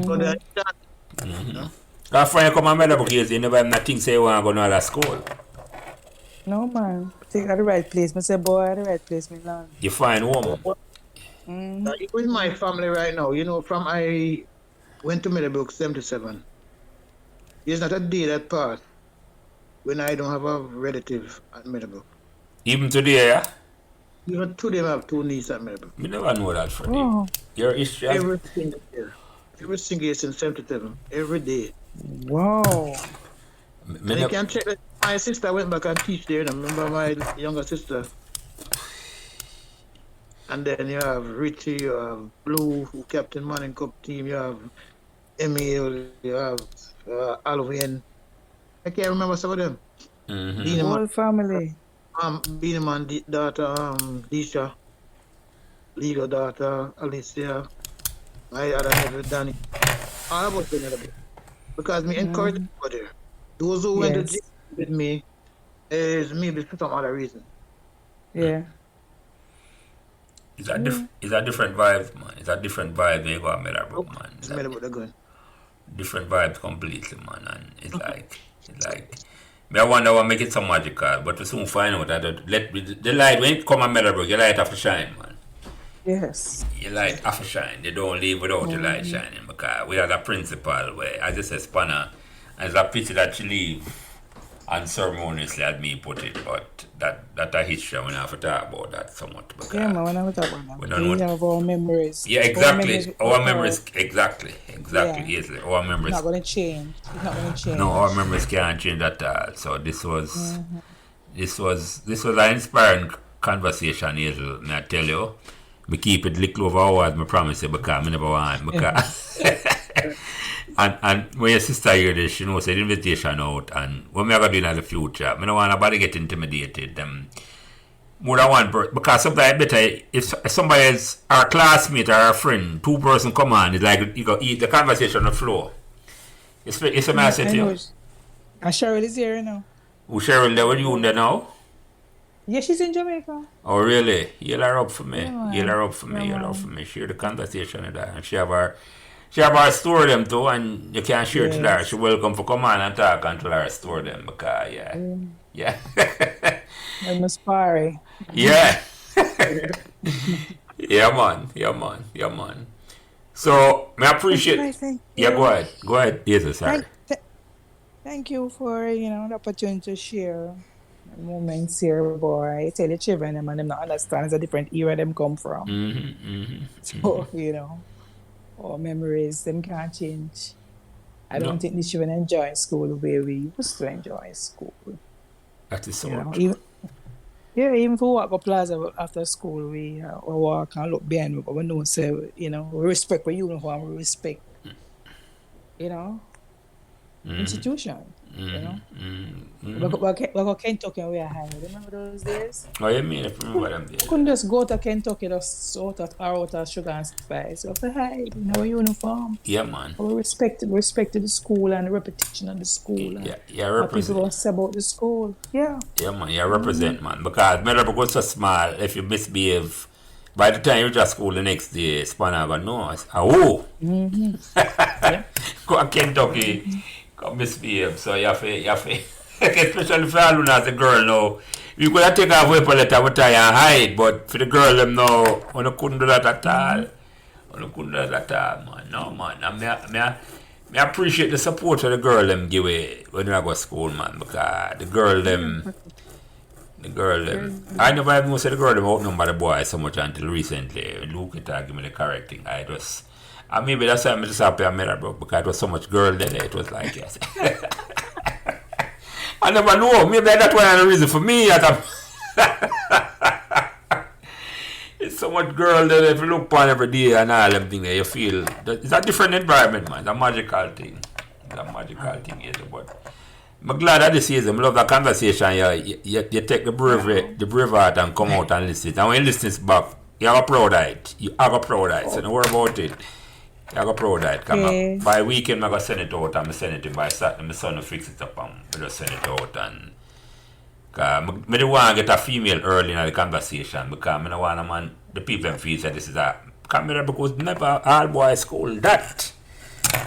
So that, you know? That friend come and Meadowbrook years, you never have nothing say you want to go to another school. No man. Take at the right place. I say boy at the right place, me land. You find home. With my family right now, you know, from I went to Meadowbrook 77. There's not a day that passed when I don't have a relative at Meadowbrook. Even today, yeah? Even today, I have 2 nieces at Meadowbrook. Me never know that, Freddie. Oh. Your history has... Every single year. Every single year since 77. Every day. Wow. Me And you never... can check that my sister went back and teach there. And I remember my younger sister. And then you have Richie, you have Blue, who captain Morning Cup team. You have Emil, you have Alvin. I can't remember some of them. Beanie Whole Man, family. Beanie Man, daughter, Disha, legal daughter, Alicia, my other nephew, Danny. All about them a little bit. Because me encourage them over there. Those who went to Yes. gym with me is maybe for some other reason. Yeah. It's a different vibe, man. It's a different vibe when you go to Meadowbrook, man. It's made about the gun. Different vibes completely, man. And it's like... Me I wonder what make it so magical, but we soon find out that the light, when it come at Meadowbrook, your light have to shine, man. Yes. Your light have to shine. They don't leave without the light shining, because we have a principle where, as I say, Spanner, and it's a pity that she leave unceremoniously, as me put it, but that a history, we don't have to talk about that so much. Because Yeah, man, when I was talking about we that. don't We know. have our memories. Yeah, exactly. Our are memories, exactly. Yeah. Yes, our memories. not going to change. It's not going to change. No, our memories can't change at all. So this was an inspiring conversation, Hazel. May I tell you? Me keep it little over hours, me promise you, because I never want. Because and when your sister hear this, she knows the invitation out, and what me gonna do in the future, I don't want nobody get intimidated. More than one person, because sometimes better if somebody is our classmate or our friend, 2 person come on, it's like you go eat the conversation on the floor. It's a message I to know. you. And Cheryl is here now. Who Cheryl there with you in there now? Yeah, she's in Jamaica. Oh really? Yell her up for me. Yeah, Yell her up for me. yeah, Yell her up for me. Share the conversation with her. And she have her store them too, and you can share it to her. Yes. She welcome for come on and talk and tell her store them, because yeah. And Miss Parry. Yeah. Yeah, man. So, I appreciate... I think, Yeah, go ahead. Yes, sorry. Thank you for, the opportunity to share moments here, boy. I tell the children, them and them not understand. It's a different era them come from. So, our memories, them can't change. I don't think the children enjoy school the way we used to enjoy school. That is so much. Even if we walk up plaza after school, we walk and look behind, but we know, say, we respect the uniform, we respect, institution. We go Kentucky and we are high. Remember those days? Oh, you mean if you remember them We days? couldn't just go to Kentucky just out of sugar and spice. We have to hide in our uniform. Yeah, man. We respected the school and the reputation of the school. And Yeah, what people represent. going to say about the school. Yeah. Yeah, man, represent, man. Because Meadowbrook was so small, if you misbehave, by the time you just school the next day, Spanner going to know. Go to Kentucky, go misbehave. So you have to especially for all as a girl now. You could have taken off weapon letter with tie and hide, but for the girl them now, you couldn't do that at all. Man. No, man. I appreciate the support of the girl them give away when I go to school, man, because the girl them, I never even said the girl them outnumber the boy so much until recently. Luke it give me the correct thing. And maybe that's why I'm just happy I met her, bro, because it was so much girl there. It was like, yes. I never know. Maybe that's one of the reason for me. It's so much girl that if you look upon every day and all them things that you feel that it's a different environment, man. It's a magical thing. It's a magical thing, yes. But I'm glad that this is. I love the conversation. You take the brave heart and come out and listen. And when you listen back, you have a proud of it. You have a proud of it. So don't worry about it. You have a proud of it. Come by weekend, I'm going to send it out and I send it to by Saturday. My son will fix it up and I just send it out. And I don't want to get a female early in the conversation because I don't want the people feel that this is a camera because never all boys school that.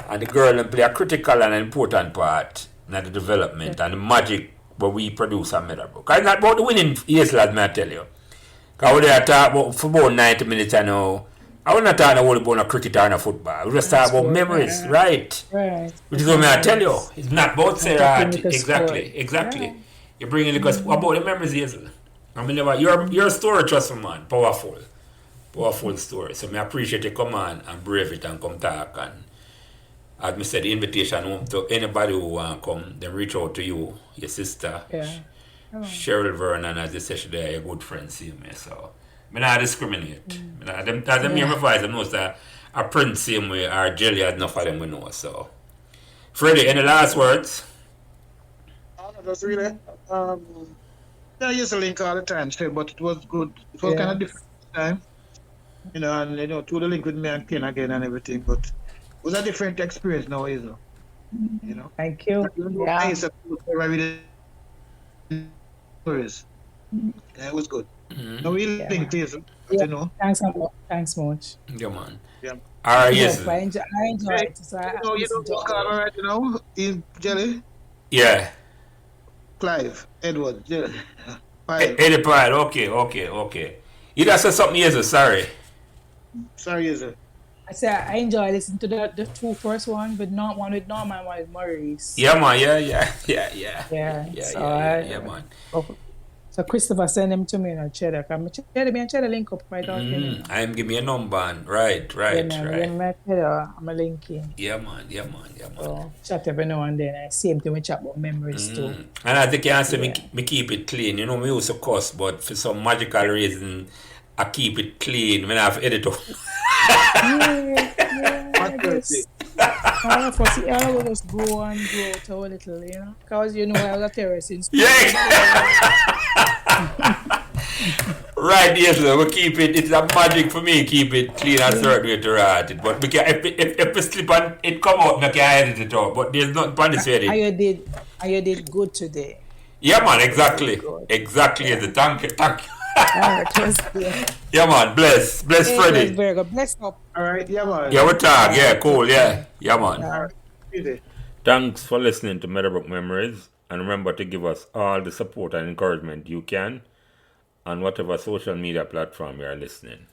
And the girl and play a critical and an important part in the development and the magic what we produce at Meadowbrook. It's not about the winning Hazel, as I tell you. Because we talk about for about 90 minutes I know. I was not talking about a cricket or a football. We just talk about memories, right? Right. Which is what I tell you. It's not about Sarah. Exactly. Yeah. You're bringing because about the memories, Hazel. I mean, you're a story trust man. Powerful story. So I appreciate you come on and brave it and come talk. And as I said, the invitation home to anybody who want to come, then reach out to you, your sister, Cheryl Vernon, as they say, they're your good friends, see me. So I not discriminate. As them hear my voice, I know that a Prince same way or Jelly has enough of them we know. So Freddie, any last words? That's really I used to link all the time still, but it was good. It was kind of different time. And to the link with me and Ken again and everything, but it was a different experience now, Thank you. I used to stories. Yeah, it was good. No, we link this, Thanks much. Yeah, man. Yeah. All right, yes. I enjoy it. So you know what's going on right now in Jelly? Yeah. Clive, Edward, Jelly. Eddie Pride, okay. You just said something, yes, sorry. Sorry, yes, sir. I said I enjoy listening to the two first one, but not one with Norman, one with Maurice. Yeah, man, yeah, man. So Christopher send them to me in Cheddar. Cheddar link up right out there. I'm giving me a number, right. I'm a linking. Yeah, man. So chat every now and then. I same thing we chat about memories too. And I think you answer me keep it clean. You know, me also cuss, but for some magical reason, I keep it clean when I have editor. I guess. I will just grow out a little, because I was a terrorist in school. Right, yes, we keep it. It's a magic for me. Keep it clean and certain way to write it. But if we slip and it come out, I can edit it out. But there's not punish edit. And you did good today. Yeah, man. Exactly. Thank you. Yeah, man. Bless Freddie. Very good. Bless up. All right. Yeah, man. Yeah, we talk. Yeah, cool. Yeah, man. All right. Thanks for listening to Meadowbrook Memories. And remember to give us all the support and encouragement you can on whatever social media platform you are listening.